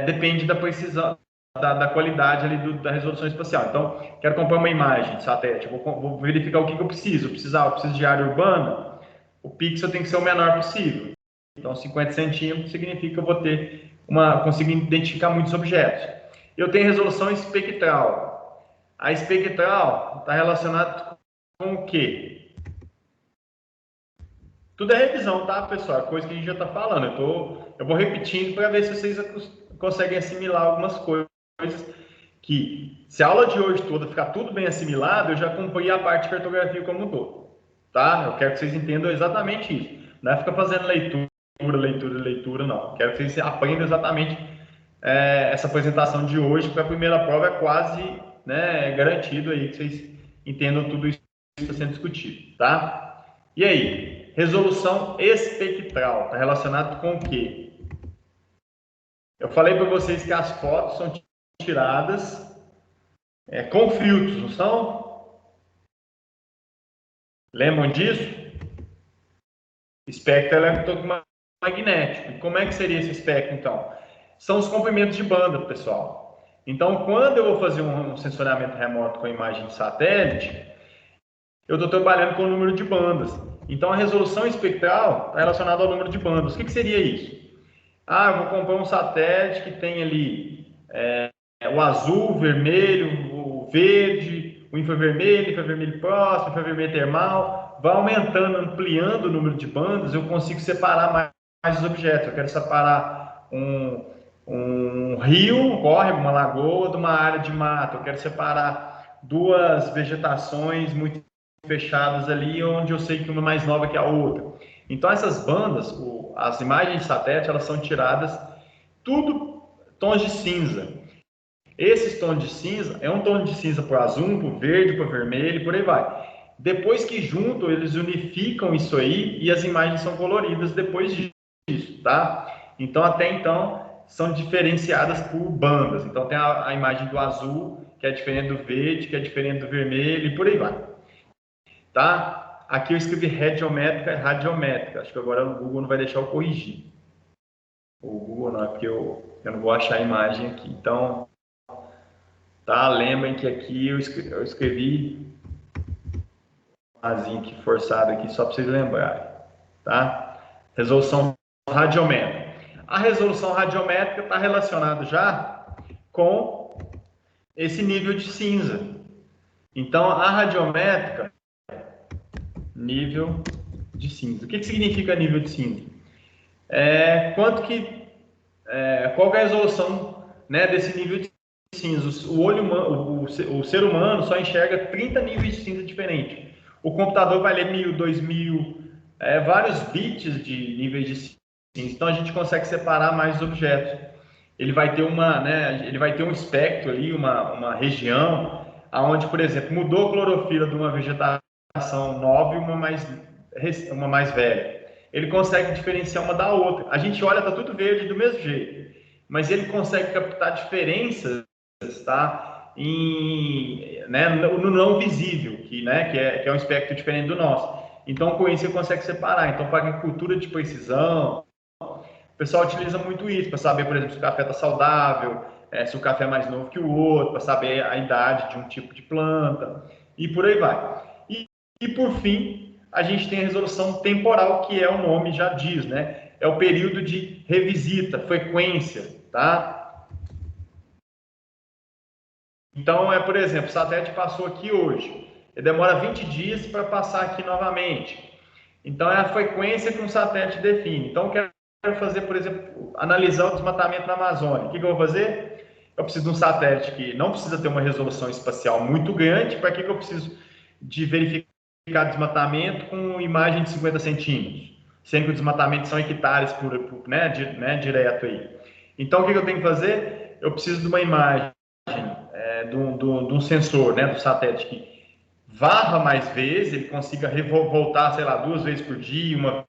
Depende da precisão, da qualidade ali da resolução espacial. Então, quero comprar uma imagem de satélite, vou verificar o que eu preciso. Eu preciso de área urbana, o pixel tem que ser o menor possível. Então, 50 centímetros significa que eu vou ter consigo identificar muitos objetos. Eu tenho resolução espectral. A espectral está relacionada com o quê? Tudo é revisão, tá, pessoal? É coisa que a gente já está falando. Eu vou repetindo para ver se vocês conseguem assimilar algumas coisas que, se a aula de hoje toda ficar tudo bem assimilado, eu já cumpri a parte de cartografia como um todo, tá? Eu quero que vocês entendam exatamente isso. Não é ficar fazendo leitura, não. Eu quero que vocês aprendam exatamente essa apresentação de hoje, porque a primeira prova é quase, né, garantido aí que vocês entendam tudo isso que está sendo discutido, tá? E aí, resolução espectral, está relacionado com o quê? Eu falei para vocês que as fotos são tiradas com filtros, não são? Lembram disso? Espectro eletromagnético. E como é que seria esse espectro, então? São os comprimentos de banda, pessoal. Então, quando eu vou fazer um sensoriamento remoto com imagem de satélite, eu estou trabalhando com o número de bandas. Então, a resolução espectral está relacionada ao número de bandas. O que seria isso? Eu vou comprar um satélite que tem ali o azul, o vermelho, o verde, o infravermelho próximo, infravermelho termal. Vai aumentando, ampliando o número de bandas, eu consigo separar mais os objetos. Eu quero separar um rio, um córrego, uma lagoa, de uma área de mato. Eu quero separar duas vegetações muito fechadas ali, onde eu sei que uma é mais nova que a outra. Então, essas bandas, as imagens de satélite, elas são tiradas tudo tons de cinza. Esses tons de cinza, é um tom de cinza para o azul, para o verde, para o vermelho, e por aí vai. Depois que juntam, eles unificam isso aí e as imagens são coloridas depois disso, tá? Então, até então, são diferenciadas por bandas. Então, tem a imagem do azul, que é diferente do verde, que é diferente do vermelho, e por aí vai. Tá? Aqui eu escrevi radiométrica e radiométrica. Acho que agora o Google não vai deixar eu corrigir. O Google não, é porque eu não vou achar a imagem aqui. Então, tá? Lembrem que aqui eu escrevi azinho aqui forçado aqui só para vocês lembrarem, tá? Resolução radiométrica. A resolução radiométrica está relacionada já com esse nível de cinza. Então, a radiométrica, nível de cinza. O que significa nível de cinza? Qual é a resolução, né, desse nível de cinza? O olho humano, o ser humano só enxerga 30 níveis de cinza diferentes. O computador vai ler 1.000, 2.000, vários bits de níveis de cinza. Então a gente consegue separar mais os objetos. Ele vai ter um espectro ali, uma região, aonde, por exemplo, mudou a clorofila de uma vegetação nova e uma mais velha. Ele consegue diferenciar uma da outra. A gente olha, tá tudo verde do mesmo jeito, mas ele consegue captar diferenças, tá? No não visível, que é um espectro diferente do nosso. Então, com isso, você consegue separar. Então, para agricultura de precisão, o pessoal utiliza muito isso, para saber, por exemplo, se o café está saudável, se o café é mais novo que o outro, para saber a idade de um tipo de planta, e por aí vai. E por fim, a gente tem a resolução temporal, que é o nome já diz, né? É o período de revisita, frequência, tá? Então, por exemplo, o satélite passou aqui hoje, ele demora 20 dias para passar aqui novamente. Então, é a frequência que um satélite define. Então, eu quero fazer, por exemplo, analisar o desmatamento na Amazônia. O que eu vou fazer? Eu preciso de um satélite que não precisa ter uma resolução espacial muito grande. Para que eu preciso de verificar desmatamento com imagem de 50 centímetros? Sendo que o desmatamento são hectares direto aí. Então, o que eu tenho que fazer? Eu preciso de uma imagem de um sensor, do satélite que varra mais vezes, ele consiga voltar, sei lá, 2 vezes por dia, uma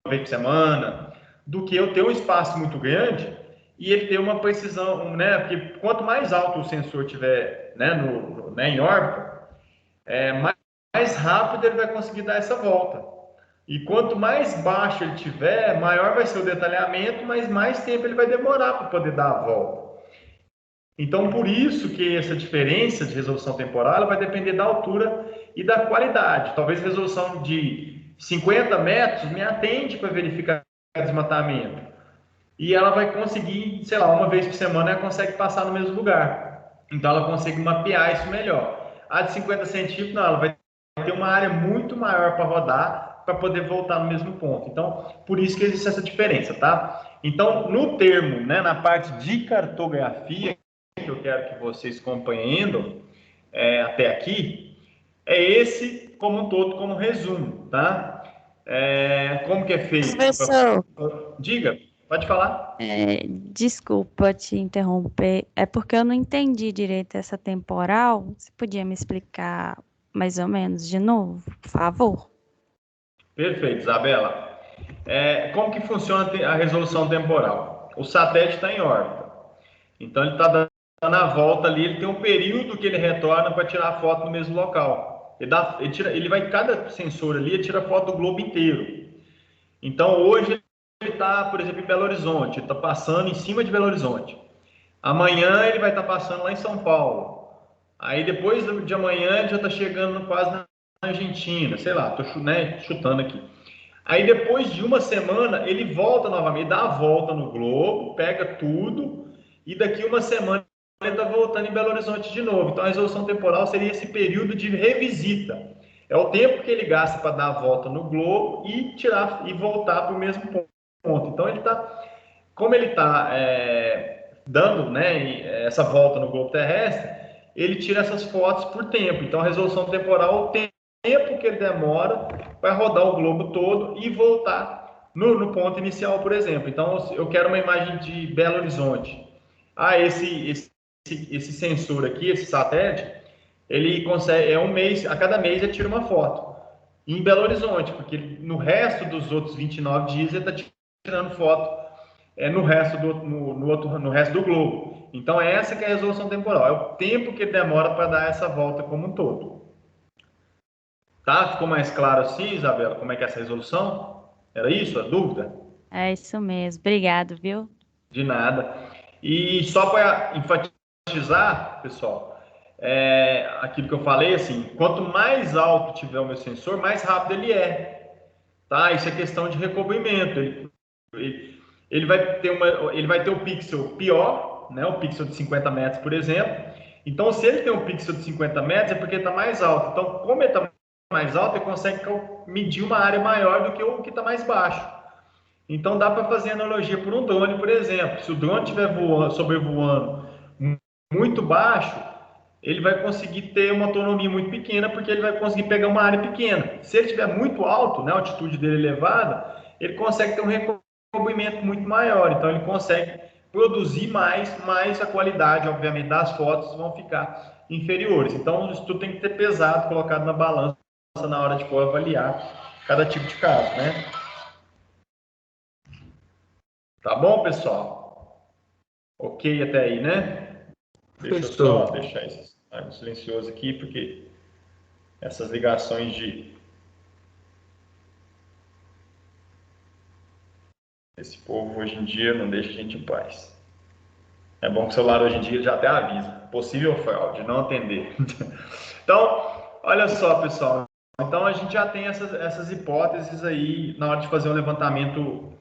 vez por semana, do que eu ter um espaço muito grande e ele ter uma precisão, porque quanto mais alto o sensor tiver, em órbita, mais rápido ele vai conseguir dar essa volta. E quanto mais baixo ele tiver, maior vai ser o detalhamento, mas mais tempo ele vai demorar para poder dar a volta. Então, por isso que essa diferença de resolução temporal ela vai depender da altura e da qualidade. Talvez a resolução de 50 metros me atende para verificar desmatamento. E ela vai conseguir, sei lá, uma vez por semana ela consegue passar no mesmo lugar. Então, ela consegue mapear isso melhor. A de 50 centímetros, não, ela vai ter uma área muito maior para rodar para poder voltar no mesmo ponto. Então, por isso que existe essa diferença, tá? Então, no termo, na parte de cartografia, que eu quero que vocês compreendam até aqui, é esse como um todo, como resumo, tá? Como que é feito? Professor, Diga, pode falar. desculpa te interromper, é porque eu não entendi direito essa temporal. Você podia me explicar mais ou menos de novo, por favor? Perfeito, Isabela. Como que funciona a resolução temporal? O satélite está em órbita, então ele está dando a volta ali, ele tem um período que ele retorna para tirar a foto no mesmo local. Cada sensor ali tira foto do globo inteiro. Então hoje ele está, por exemplo, em Belo Horizonte, ele está passando em cima de Belo Horizonte. Amanhã ele vai estar passando lá em São Paulo. Aí depois de amanhã ele já está chegando quase na Argentina, sei lá, estou chutando aqui. Aí depois de uma semana ele volta novamente, dá a volta no globo, pega tudo e daqui uma semana ele está voltando em Belo Horizonte de novo. Então a resolução temporal seria esse período de revisita. É o tempo que ele gasta para dar a volta no globo e tirar e voltar para o mesmo ponto. Então ele está, como ele está dando, né, essa volta no globo terrestre, ele tira essas fotos por tempo. Então a resolução temporal, o tempo que ele demora para rodar o globo todo e voltar no ponto inicial, por exemplo. Então eu quero uma imagem de Belo Horizonte. Esse sensor aqui, esse satélite, ele consegue, um mês, a cada mês ele tira uma foto em Belo Horizonte, porque no resto dos outros 29 dias ele está tirando foto no resto no resto do globo. Então essa que é a resolução temporal, é o tempo que ele demora para dar essa volta como um todo. Tá? Ficou mais claro assim, Isabela, como é que é essa resolução? Era isso a dúvida? É isso mesmo. Obrigado, viu? De nada. E só para enfatizar, pessoal, aquilo que eu falei, assim, quanto mais alto tiver o meu sensor, mais rápido ele é. Tá? Isso é questão de recobrimento. Ele vai ter o pixel pior, né? O pixel de 50 metros, por exemplo. Então, se ele tem um pixel de 50 metros, é porque ele está mais alto. Então, como ele está mais alto, ele consegue medir uma área maior do que o que está mais baixo. Então dá para fazer analogia por um drone, por exemplo. Se o drone estiver sobrevoando muito baixo, ele vai conseguir ter uma autonomia muito pequena, porque ele vai conseguir pegar uma área pequena. Se ele estiver muito alto, né, a altitude dele elevada, ele consegue ter um recobrimento muito maior. Então ele consegue produzir mais, mas a qualidade, obviamente, das fotos vão ficar inferiores. Então isso tudo tem que ter pesado, colocado na balança na hora de for avaliar cada tipo de caso, né? Tá bom, pessoal? Ok até aí, né? Deixa eu só deixar esse silencioso aqui, porque essas ligações esse povo hoje em dia não deixa a gente em paz. É bom que o celular hoje em dia já até avisa. Possível fraude, não atender. Então, olha só, pessoal. Então, a gente já tem essas hipóteses aí na hora de fazer o levantamento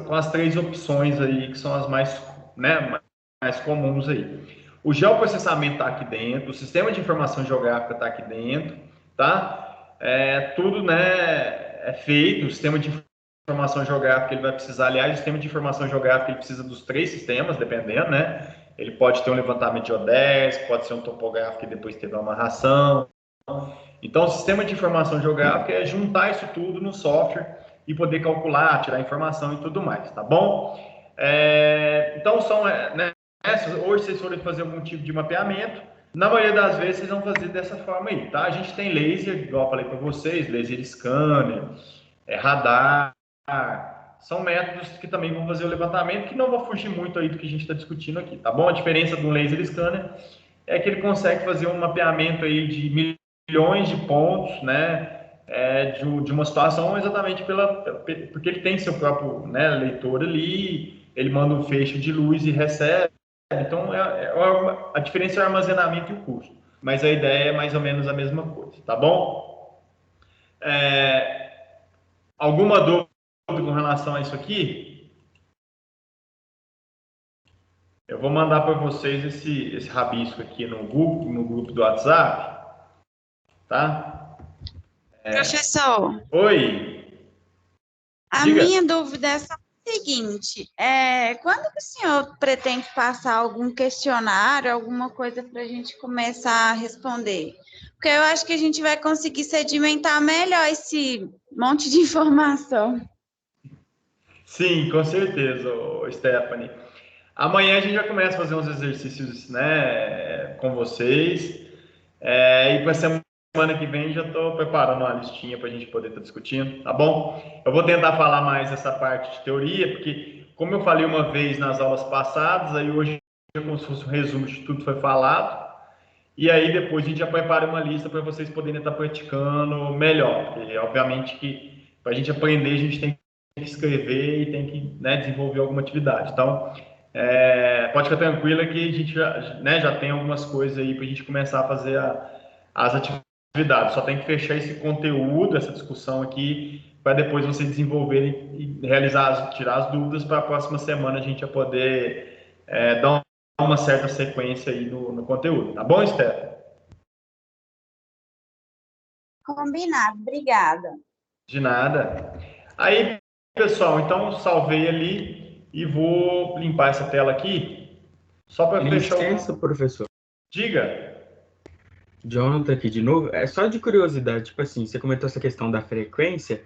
com as três opções aí, que são as mais comuns aí. O geoprocessamento está aqui dentro, o sistema de informação geográfica está aqui dentro, tá? Tudo, né, é feito, o sistema de informação geográfica ele vai precisar, aliás, o sistema de informação geográfica ele precisa dos três sistemas, dependendo, né? Ele pode ter um levantamento de geodésico, pode ser um topográfico e depois ter uma amarração. Então, o sistema de informação geográfica é juntar isso tudo no software e poder calcular, tirar informação e tudo mais, tá bom? Então, hoje vocês forem fazer algum tipo de mapeamento, na maioria das vezes vocês vão fazer dessa forma aí, tá? A gente tem laser, igual eu falei para vocês, laser scanner, radar, são métodos que também vão fazer o levantamento, que não vão fugir muito aí do que a gente está discutindo aqui, tá bom? A diferença do laser scanner é que ele consegue fazer um mapeamento aí de milhões de pontos, né? De uma situação exatamente porque ele tem seu próprio, né, leitor ali, ele manda um feixe de luz e recebe. Então, a diferença é o armazenamento e o custo. Mas a ideia é mais ou menos a mesma coisa, tá bom? Alguma dúvida com relação a isso aqui? Eu vou mandar para vocês esse rabisco aqui no grupo do WhatsApp, tá? Professor. Oi. A Diga. minha dúvida é só o seguinte, quando que o senhor pretende passar algum questionário, alguma coisa para a gente começar a responder? Porque eu acho que a gente vai conseguir sedimentar melhor esse monte de informação. Sim, com certeza, Stephanie. Amanhã a gente já começa a fazer uns exercícios, né, com vocês. E para a semana que vem já estou preparando uma listinha para a gente poder estar discutindo, tá bom? Eu vou tentar falar mais essa parte de teoria, porque como eu falei uma vez nas aulas passadas, aí hoje é como se fosse um resumo de tudo que foi falado. E aí depois a gente já prepara uma lista para vocês poderem estar praticando melhor. Porque obviamente que para a gente aprender, a gente tem que escrever e tem que, né, desenvolver alguma atividade. Então, pode ficar tranquila que a gente já tem algumas coisas aí para a gente começar a fazer as atividades. Só tem que fechar esse conteúdo, essa discussão aqui, para depois você desenvolver e realizar, tirar as dúvidas para a próxima semana a gente já poder dar uma certa sequência aí no conteúdo. Tá bom, Esther? Combinado, obrigada. De nada. Aí, pessoal, então salvei ali e vou limpar essa tela aqui só para fechar o... Licença, professor. Diga. Jonathan aqui de novo. É só de curiosidade, tipo assim, você comentou essa questão da frequência.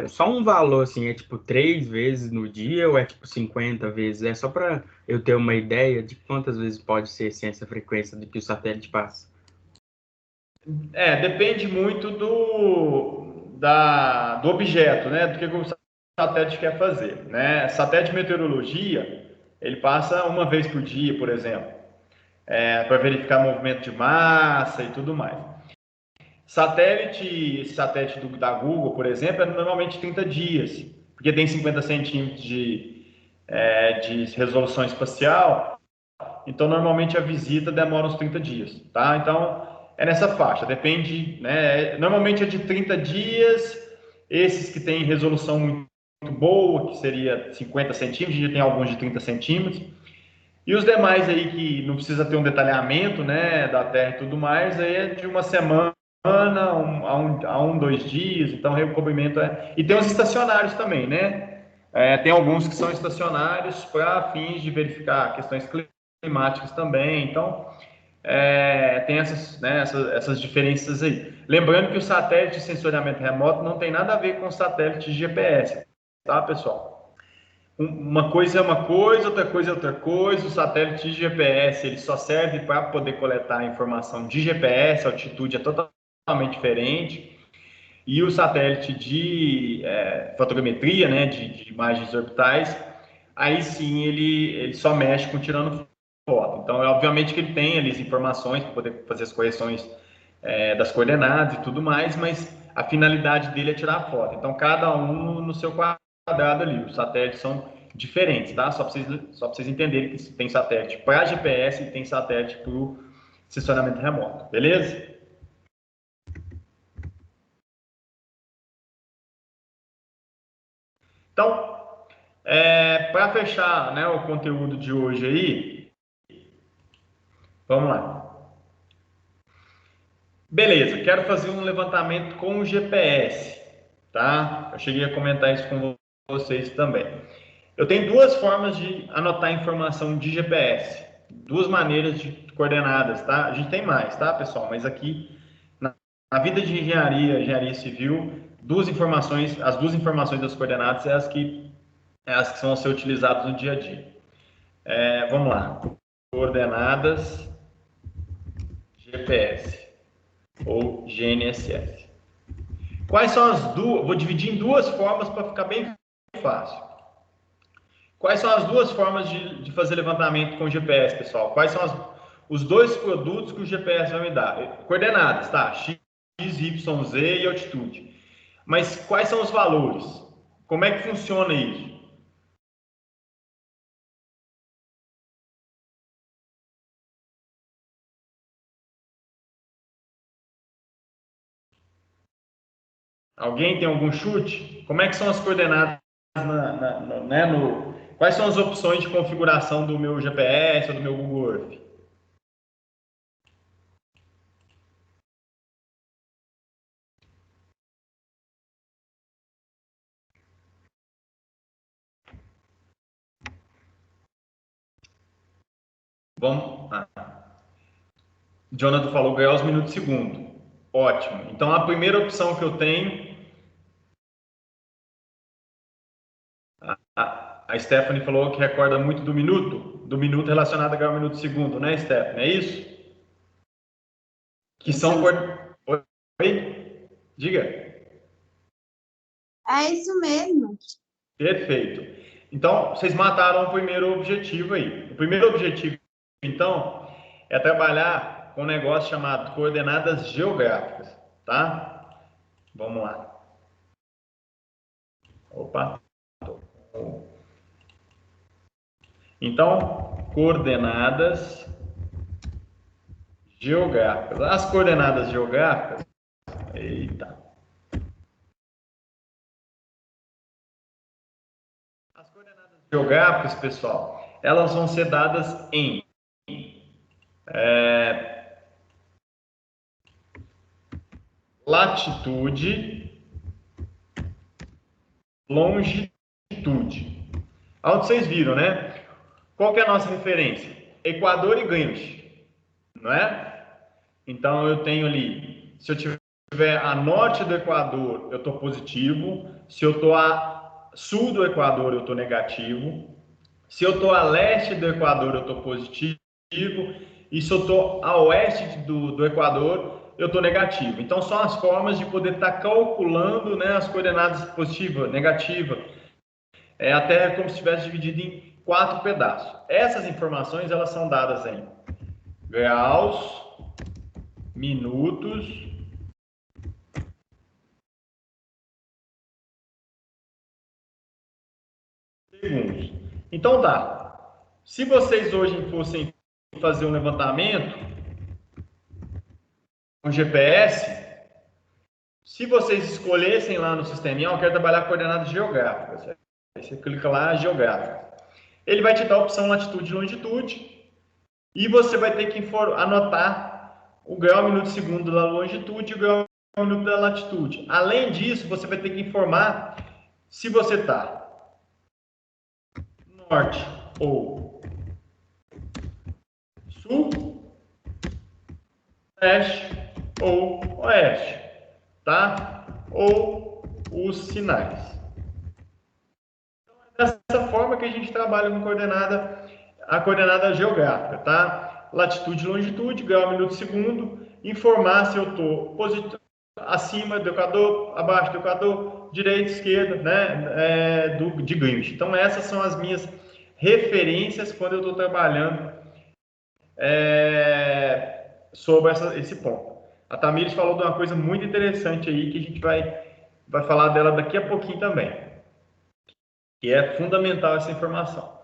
Só um valor, assim, é tipo 3 vezes no dia ou é tipo 50 vezes? É só para eu ter uma ideia de quantas vezes pode ser assim, essa frequência do que o satélite passa. Depende muito do objeto, né? Do que o satélite quer fazer, né? Satélite de meteorologia, ele passa uma vez por dia, por exemplo, para verificar movimento de massa e tudo mais. Satélite da Google, por exemplo, é normalmente 30 dias, porque tem 50 centímetros de resolução espacial, então normalmente a visita demora uns 30 dias, tá? Então é nessa faixa, depende, né? Normalmente é de 30 dias, esses que têm resolução muito boa, que seria 50 centímetros, já tem alguns de 30 centímetros, e os demais aí que não precisa ter um detalhamento, né, da Terra e tudo mais, aí é de uma semana a 2 dias, então o recobrimento é... E tem os estacionários também, né? Tem alguns que são estacionários para fins de verificar questões climáticas também, então tem essas diferenças aí. Lembrando que o satélite de sensoriamento remoto não tem nada a ver com o satélite de GPS, tá, pessoal? Uma coisa é uma coisa, outra coisa é outra coisa. O satélite de GPS ele só serve para poder coletar informação de GPS, a altitude é totalmente diferente. E o satélite de fotogrametria, né, de imagens orbitais, aí sim ele só mexe com tirando foto. Então, obviamente que ele tem ali as informações para poder fazer as correções das coordenadas e tudo mais, mas a finalidade dele é tirar foto. Então, cada um no seu quadrado ali. Os satélites são diferentes, tá? Só para vocês entenderem que tem satélite para GPS e tem satélite para o sensoriamento remoto, beleza? Então, para fechar, né, o conteúdo de hoje aí, vamos lá. Beleza, quero fazer um levantamento com o GPS, tá? Eu cheguei a comentar isso com vocês também. Eu tenho duas formas de anotar informação de GPS, duas maneiras de coordenadas, tá? A gente tem mais, tá, pessoal? Mas aqui, na vida de engenharia civil, as duas informações das coordenadas é as que são a ser utilizadas no dia a dia. Vamos lá. Coordenadas GPS ou GNSS. Quais são as duas? Vou dividir em duas formas para ficar bem fácil. Quais são as duas formas de fazer levantamento com GPS, pessoal? Quais são os dois produtos que o GPS vai me dar? Coordenadas, tá? X, Y, Z e altitude. Mas quais são os valores? Como é que funciona isso? Alguém tem algum chute? Como é que são as coordenadas quais são as opções de configuração do meu GPS ou do meu Google Earth? Vamos. Jonathan falou ganhar os minutos segundo. Ótimo. Então a primeira opção que eu tenho. A Stephanie falou que recorda muito do minuto relacionado a ganhar o minuto segundo, né, Stephanie? É isso? Que são. Oi? Diga. É isso mesmo. Perfeito. Então, vocês mataram o primeiro objetivo aí. O primeiro objetivo, então, é trabalhar com um negócio chamado coordenadas geográficas, tá? Vamos lá. Opa. Então, coordenadas geográficas. As coordenadas geográficas, eita. As coordenadas geográficas, pessoal, elas vão ser dadas em latitude, longitude. Onde vocês viram, né? Qual que é a nossa referência? Equador e Greenwich, não é? Então, eu tenho ali, se eu tiver a norte do Equador, eu estou positivo. Se eu estou a sul do Equador, eu estou negativo. Se eu estou a leste do Equador, eu estou positivo. E se eu estou a oeste do Equador, eu estou negativo. Então, são as formas de poder estar calculando, né, as coordenadas positiva, negativa. Até como se estivesse dividido em 4 pedaços. Essas informações, elas são dadas em graus, minutos, segundos. Então tá. Se vocês hoje fossem fazer um levantamento com GPS, se vocês escolhessem lá no sisteminha, eu quero trabalhar coordenadas geográficas. Aí você clica lá, geográfica. Ele vai te dar a opção latitude e longitude. E você vai ter que anotar o grau, minuto, segundo da longitude e o grau, minuto da latitude. Além disso, você vai ter que informar se você está norte ou sul, leste ou oeste, tá? Ou os sinais. Então, é dessa forma que a gente trabalha com a coordenada geográfica, tá? Latitude e longitude, grau, minuto, segundo, informar se eu estou acima do Equador, abaixo do Equador, direita, esquerda, né? De Greenwich. Então, essas são as minhas referências quando eu estou trabalhando sobre esse ponto. A Tamires falou de uma coisa muito interessante aí que a gente vai falar dela daqui a pouquinho também, que é fundamental essa informação.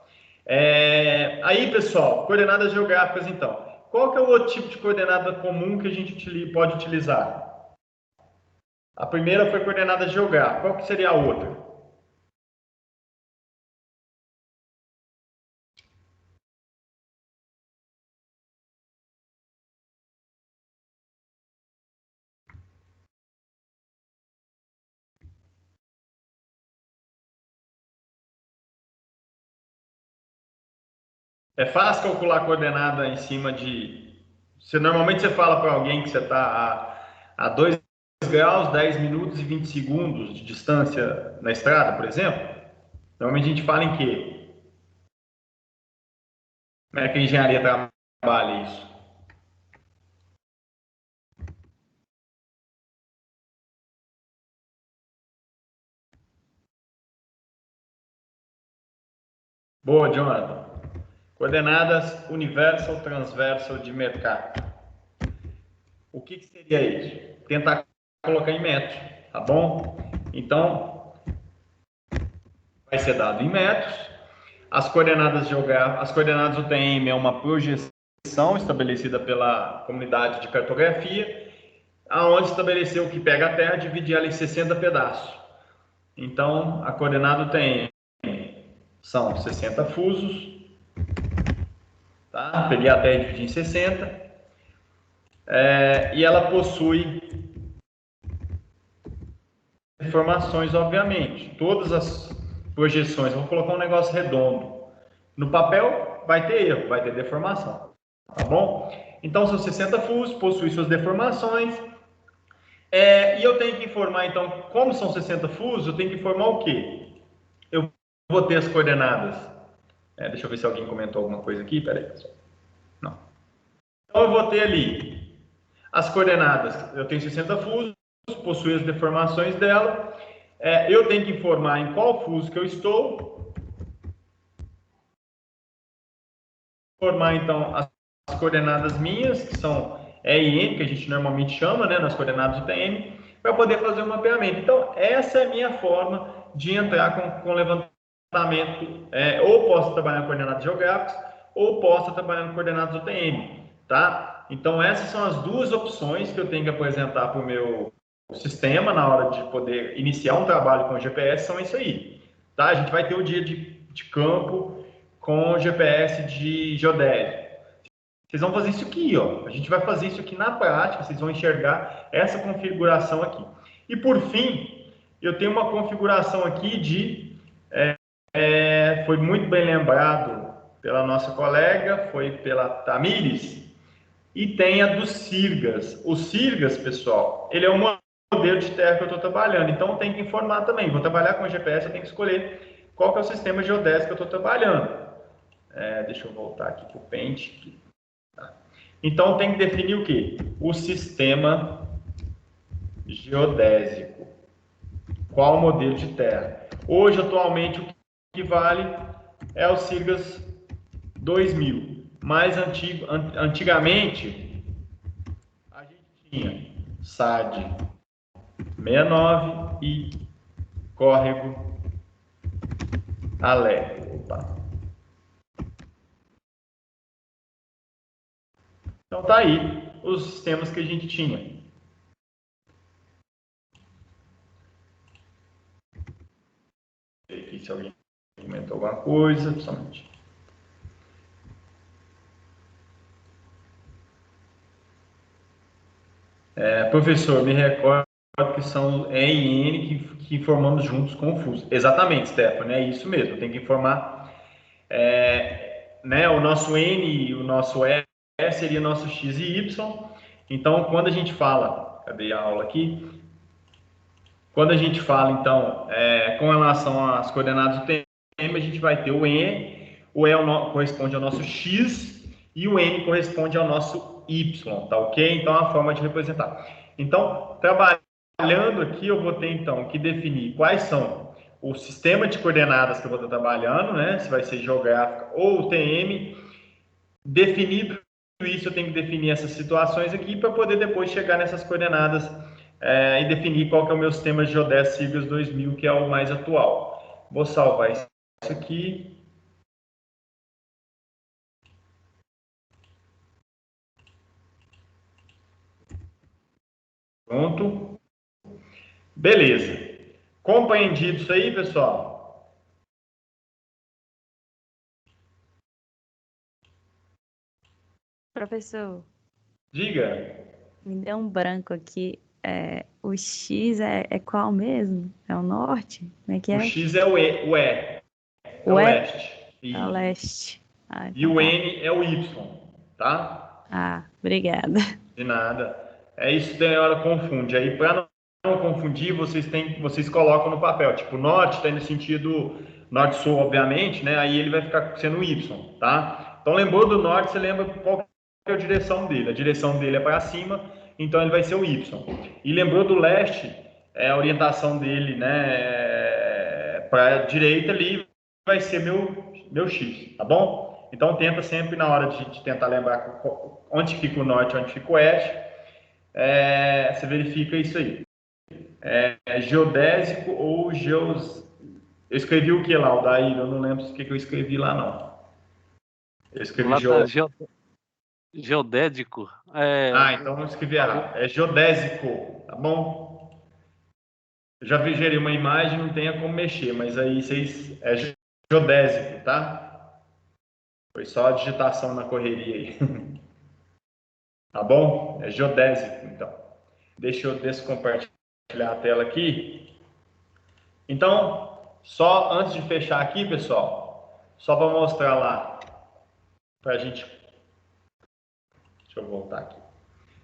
Aí, pessoal, coordenadas geográficas, então. Qual que é o outro tipo de coordenada comum que a gente pode utilizar? A primeira foi coordenada geográfica. Qual que seria a outra? É fácil calcular a coordenada em cima de... Normalmente você fala para alguém que você está a 2 graus, 10 minutos e 20 segundos de distância na estrada, por exemplo. Normalmente a gente fala em quê? Como é que a engenharia trabalha isso? Boa, Jonathan. Coordenadas universal, transversal de mercado. O que seria isso? Tentar colocar em metros, tá bom? Então, vai ser dado em metros. As coordenadas geográficas, as coordenadas UTM é uma projeção estabelecida pela comunidade de cartografia, aonde estabeleceu que pega a Terra e divide ela em 60 pedaços. Então, a coordenada UTM são 60 fusos, tá? Peguei a Terra e dividi em 60. E ela possui informações, obviamente. Todas as projeções, vou colocar um negócio redondo. No papel vai ter erro, vai ter deformação, tá bom? Então, são 60 fusos, possui suas deformações. E eu tenho que informar, então, como são 60 fusos, eu tenho que informar o quê? Eu vou ter as coordenadas. Deixa eu ver se alguém comentou alguma coisa aqui. Peraí, pessoal. Não. Então, eu vou ter ali as coordenadas. Eu tenho 60 fusos, possui as deformações dela. Eu tenho que informar em qual fuso que eu estou. Informar, então, as coordenadas minhas, que são E e N, que a gente normalmente chama, né, nas coordenadas do TM, para poder fazer o mapeamento. Então, essa é a minha forma de entrar com levantamento departamento, ou posso trabalhar com coordenadas geográficas, ou posso trabalhar com coordenadas UTM, tá? Então, essas são as duas opções que eu tenho que apresentar para o meu sistema na hora de poder iniciar um trabalho com GPS, são isso aí, tá? A gente vai ter o dia de campo com GPS de geodésia. Vocês vão fazer isso aqui, ó. A gente vai fazer isso aqui na prática, vocês vão enxergar essa configuração aqui. E, por fim, eu tenho uma configuração aqui de... foi muito bem lembrado pela nossa colega, foi pela Tamires, e tem a do Sirgas. O Sirgas, pessoal, ele é um modelo de terra que eu estou trabalhando, então eu tenho que informar também. Vou trabalhar com GPS, eu tenho que escolher qual que é o sistema geodésico que eu estou trabalhando. Deixa eu voltar aqui para o Paint. Então, tem que definir o quê? O sistema geodésico. Qual o modelo de terra? Hoje, atualmente, o que vale é o Sirgas 2000. Mais antigamente, a gente tinha SAD 69 e córrego Alé. Então tá aí os sistemas que a gente tinha. Aqui se alguém comentou alguma coisa, somente. Professor, me recordo que são E e N que informamos juntos com o FUS. Exatamente, Stephanie, é isso mesmo. Tem que informar o nosso N e o nosso E seria nosso X e Y. Então, quando a gente fala, cadê a aula aqui? Quando a gente fala, então, com relação às coordenadas do TM, a gente vai ter o E corresponde ao nosso X e o N corresponde ao nosso Y, tá ok? Então, é a forma de representar. Então, trabalhando aqui, eu vou ter, então, que definir quais são o sistema de coordenadas que eu vou estar trabalhando, né? Se vai ser geográfica ou TM. Definido isso, eu tenho que definir essas situações aqui para poder depois chegar nessas coordenadas e definir qual que é o meu sistema geodésico Sirgas 2000, que é o mais atual. Vou salvar isso aqui. Pronto. Beleza. Compreendido isso aí, pessoal? Professor, Diga. me deu um branco aqui. O X é qual mesmo? É o norte? Como é que O é? X é o E. É o leste. É o leste. Ah, E então o tá. N é o Y, tá? Ah, obrigada. De nada. Isso tem hora confunde. Aí, para não confundir, vocês colocam no papel. Tipo, norte está no sentido norte-sul, obviamente, né? Aí ele vai ficar sendo Y, tá? Então, lembrou do norte, você lembra qual é a direção dele. A direção dele é para cima, então ele vai ser o Y. E lembrou do leste, a orientação dele, né? Para a direita ali vai ser meu X, tá bom? Então, tenta sempre, na hora de tentar lembrar onde fica o norte, onde fica o oeste, você verifica isso aí. Geodésico ou geos... Eu escrevi o que lá, o daí? Eu não lembro o que eu escrevi lá, não. Eu escrevi geodésico. Então eu escrevi errado. É geodésico, tá bom? Eu já gerei uma imagem, não tenha como mexer, mas aí vocês... É geodésico, tá? Foi só a digitação na correria aí. Tá bom? É geodésico, então. Deixa eu descompartilhar a tela aqui. Então, só antes de fechar aqui, pessoal, só para mostrar lá, para a gente... Deixa eu voltar aqui.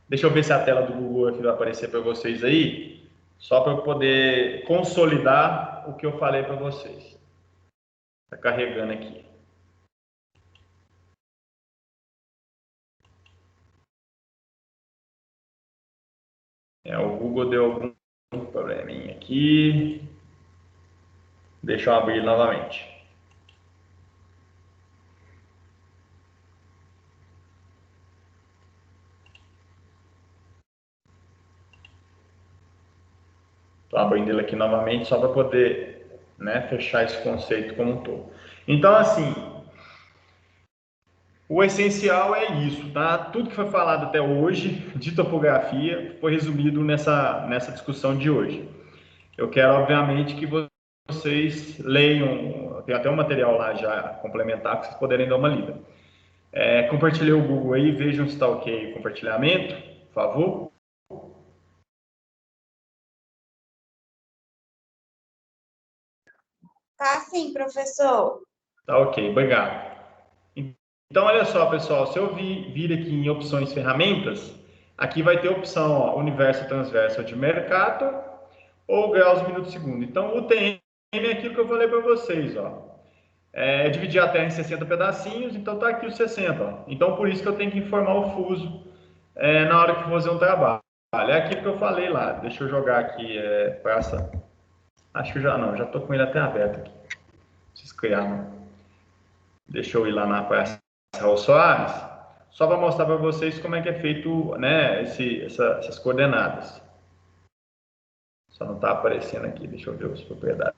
Deixa eu ver se a tela do Google aqui vai aparecer para vocês aí, só para eu poder consolidar o que eu falei para vocês. Está carregando aqui. O Google deu algum probleminha aqui. Deixa eu abrir novamente. Estou abrindo ele aqui novamente só para poder né, fechar esse conceito como um todo. Então, assim, o essencial é isso, tá? Tudo que foi falado até hoje de topografia foi resumido nessa discussão de hoje. Eu quero, obviamente, que vocês leiam, tem até um material lá já complementar para vocês poderem dar uma lida. Compartilhei o Google aí, vejam se está ok o compartilhamento, por favor. Tá sim, professor. Tá ok, obrigado. Então, olha só, pessoal, se eu vir aqui em opções ferramentas, aqui vai ter a opção, ó, universo transverso de Mercator ou graus minuto segundo. Então, o TM é aquilo que eu falei para vocês, ó. Dividir a Terra em 60 pedacinhos, então tá aqui os 60, ó. Então, por isso que eu tenho que informar o fuso na hora que for fazer um trabalho. É aquilo que eu falei lá. Deixa eu jogar aqui praça. Acho que já tô com ele até aberto aqui. Preciso criar, né? Deixa eu ir lá na praça Raul Soares, só para mostrar para vocês como é que é feito, né, essas coordenadas. Só não está aparecendo aqui, deixa eu ver as propriedades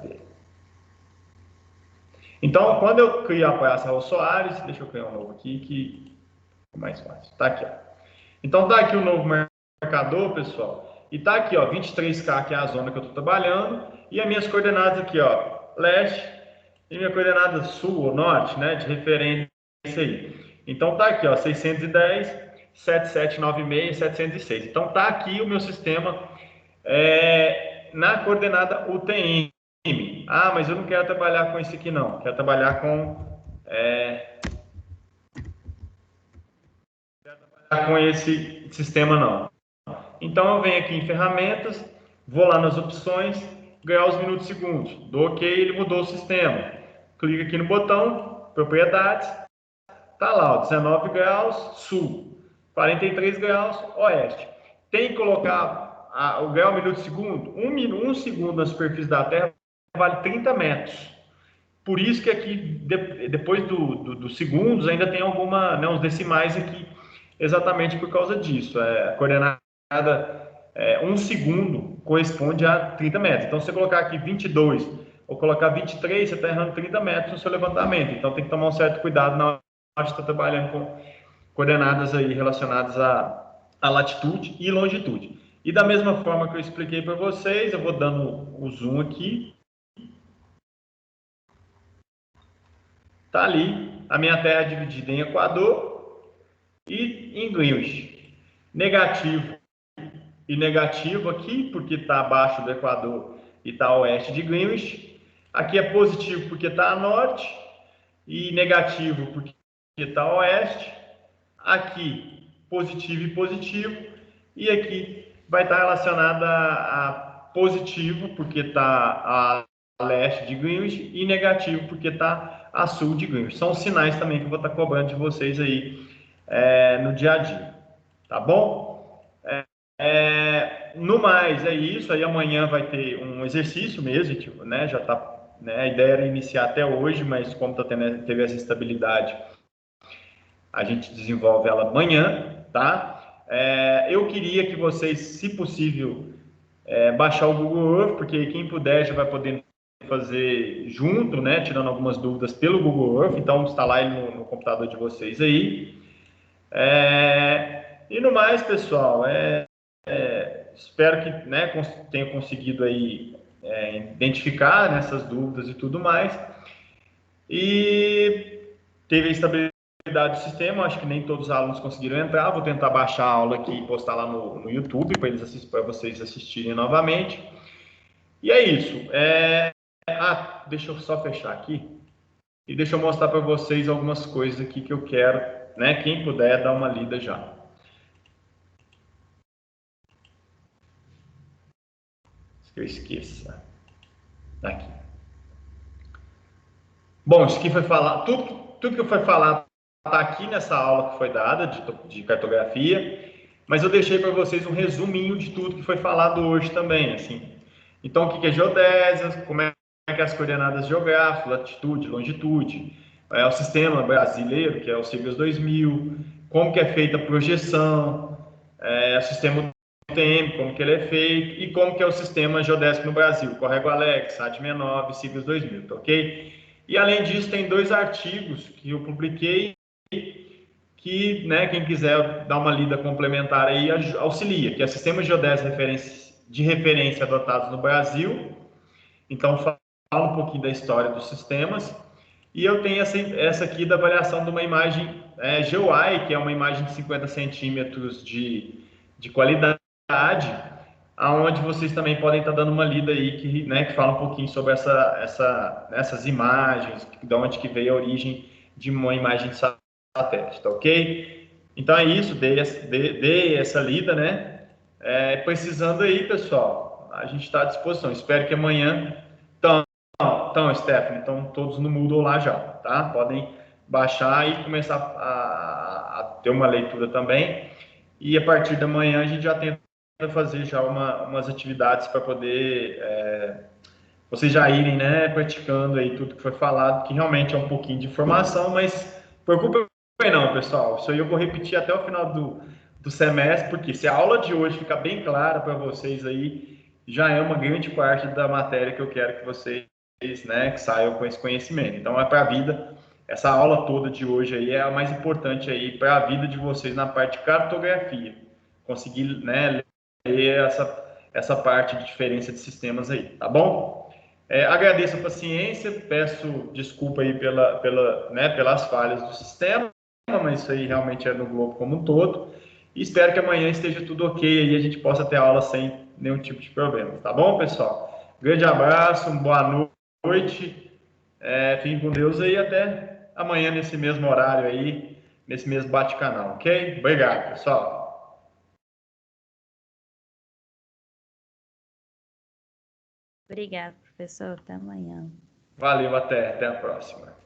dele. Então, quando eu crio a praça Raul Soares, deixa eu criar um novo aqui, que é mais fácil. Está aqui, ó. Então, está aqui o novo marcador, pessoal, e está aqui, ó, 23K, que é a zona que eu estou trabalhando, e as minhas coordenadas aqui, ó, leste, e minha coordenada sul ou norte, né, de referência aí. Então tá aqui, ó, 610, 7796, 706. Então tá aqui o meu sistema na coordenada UTM. Ah, mas eu não quero trabalhar com esse aqui não. Quero trabalhar com esse sistema não. Então eu venho aqui em ferramentas, vou lá nas opções, graus, minutos, segundos. Dou OK, ele mudou o sistema. Clica aqui no botão, propriedades. Tá lá, ó, 19 graus sul, 43 graus oeste. Tem que colocar o grau, minuto, segundo. Um segundo na superfície da Terra vale 30 metros. Por isso que aqui, depois dos segundos, ainda tem uns decimais aqui, exatamente por causa disso. A coordenada um segundo corresponde a 30 metros. Então, se você colocar aqui 22 ou colocar 23, você está errando 30 metros no seu levantamento. Então, tem que tomar um certo cuidado na hora de estar trabalhando com coordenadas aí relacionadas à latitude e longitude. E da mesma forma que eu expliquei para vocês, eu vou dando o zoom aqui. Tá ali a minha Terra dividida em Equador e em Greenwich. Negativo e negativo aqui, porque está abaixo do Equador e está a oeste de Greenwich. Aqui é positivo porque está a norte e negativo porque está a oeste. Aqui positivo e positivo. E aqui vai estar relacionada a positivo porque está a leste de Greenwich e negativo porque está a sul de Greenwich. São os sinais também que eu vou estar cobrando de vocês aí no dia a dia. Tá bom? No mais, é isso. Aí amanhã vai ter um exercício mesmo, tipo, né? Já tá, né? A ideia era iniciar até hoje, mas como teve essa estabilidade, a gente desenvolve ela amanhã, tá? Eu queria que vocês, se possível, baixar o Google Earth, porque quem puder já vai poder fazer junto, né? Tirando algumas dúvidas pelo Google Earth. Então, instalar ele no computador de vocês aí. E no mais, pessoal, espero que, né, tenha conseguido aí identificar nessas dúvidas e tudo mais. E teve a estabilidade do sistema, acho que nem todos os alunos conseguiram entrar. Vou tentar baixar a aula aqui e postar lá no YouTube para vocês assistirem novamente. E é isso. Deixa eu só fechar aqui e deixa eu mostrar para vocês algumas coisas aqui que eu quero, né? Quem puder dar uma lida já. Que eu esqueça. Aqui. Bom, isso aqui foi falar, tudo que foi falado está aqui nessa aula que foi dada de cartografia, mas eu deixei para vocês um resuminho de tudo que foi falado hoje também, assim. Então, o que é geodésia, como é que as coordenadas geográficas, latitude, longitude, o sistema brasileiro, que é o CIGAS 2000, como que é feita a projeção, o sistema TM, como que ele é feito e como que é o sistema geodésico no Brasil, Corrego Alex, SAT69, siglas 2000, tá ok? E além disso, tem 2 artigos que eu publiquei que, né, quem quiser dar uma lida complementar aí auxilia, que é Sistema Geodésico de Referência Adotados no Brasil. Então, fala um pouquinho da história dos sistemas. E eu tenho essa aqui da avaliação de uma imagem GeoEye, que é uma imagem de 50 centímetros de qualidade, aonde vocês também podem estar dando uma lida aí que, né, que fala um pouquinho sobre essas imagens, de onde que veio a origem de uma imagem de satélite, tá ok? Então é isso, dei essa lida, né? Precisando aí, pessoal, a gente está à disposição. Espero que amanhã... Então, Stephanie, estão todos no Moodle lá já, tá? Podem baixar e começar a ter uma leitura também. E a partir da manhã a gente já tenta fazer já umas atividades para poder vocês já irem, né, praticando aí tudo que foi falado, que realmente é um pouquinho de informação, mas preocupe não, pessoal. Isso aí eu vou repetir até o final do semestre, porque se a aula de hoje ficar bem clara para vocês aí, já é uma grande parte da matéria que eu quero que vocês, né, que saiam com esse conhecimento. Então é para a vida. Essa aula toda de hoje aí é a mais importante aí para a vida de vocês na parte de cartografia. Conseguir, né, ler essa parte de diferença de sistemas aí, tá bom? Agradeço a paciência, peço desculpa aí pelas falhas do sistema, mas isso aí realmente é no Globo como um todo. E espero que amanhã esteja tudo ok e a gente possa ter aula sem nenhum tipo de problema, tá bom, pessoal? Grande abraço, boa noite, fiquem com Deus aí até amanhã nesse mesmo horário aí, nesse mesmo bate-canal, ok? Obrigado, pessoal. Obrigada, professor. Até amanhã. Valeu, até a próxima.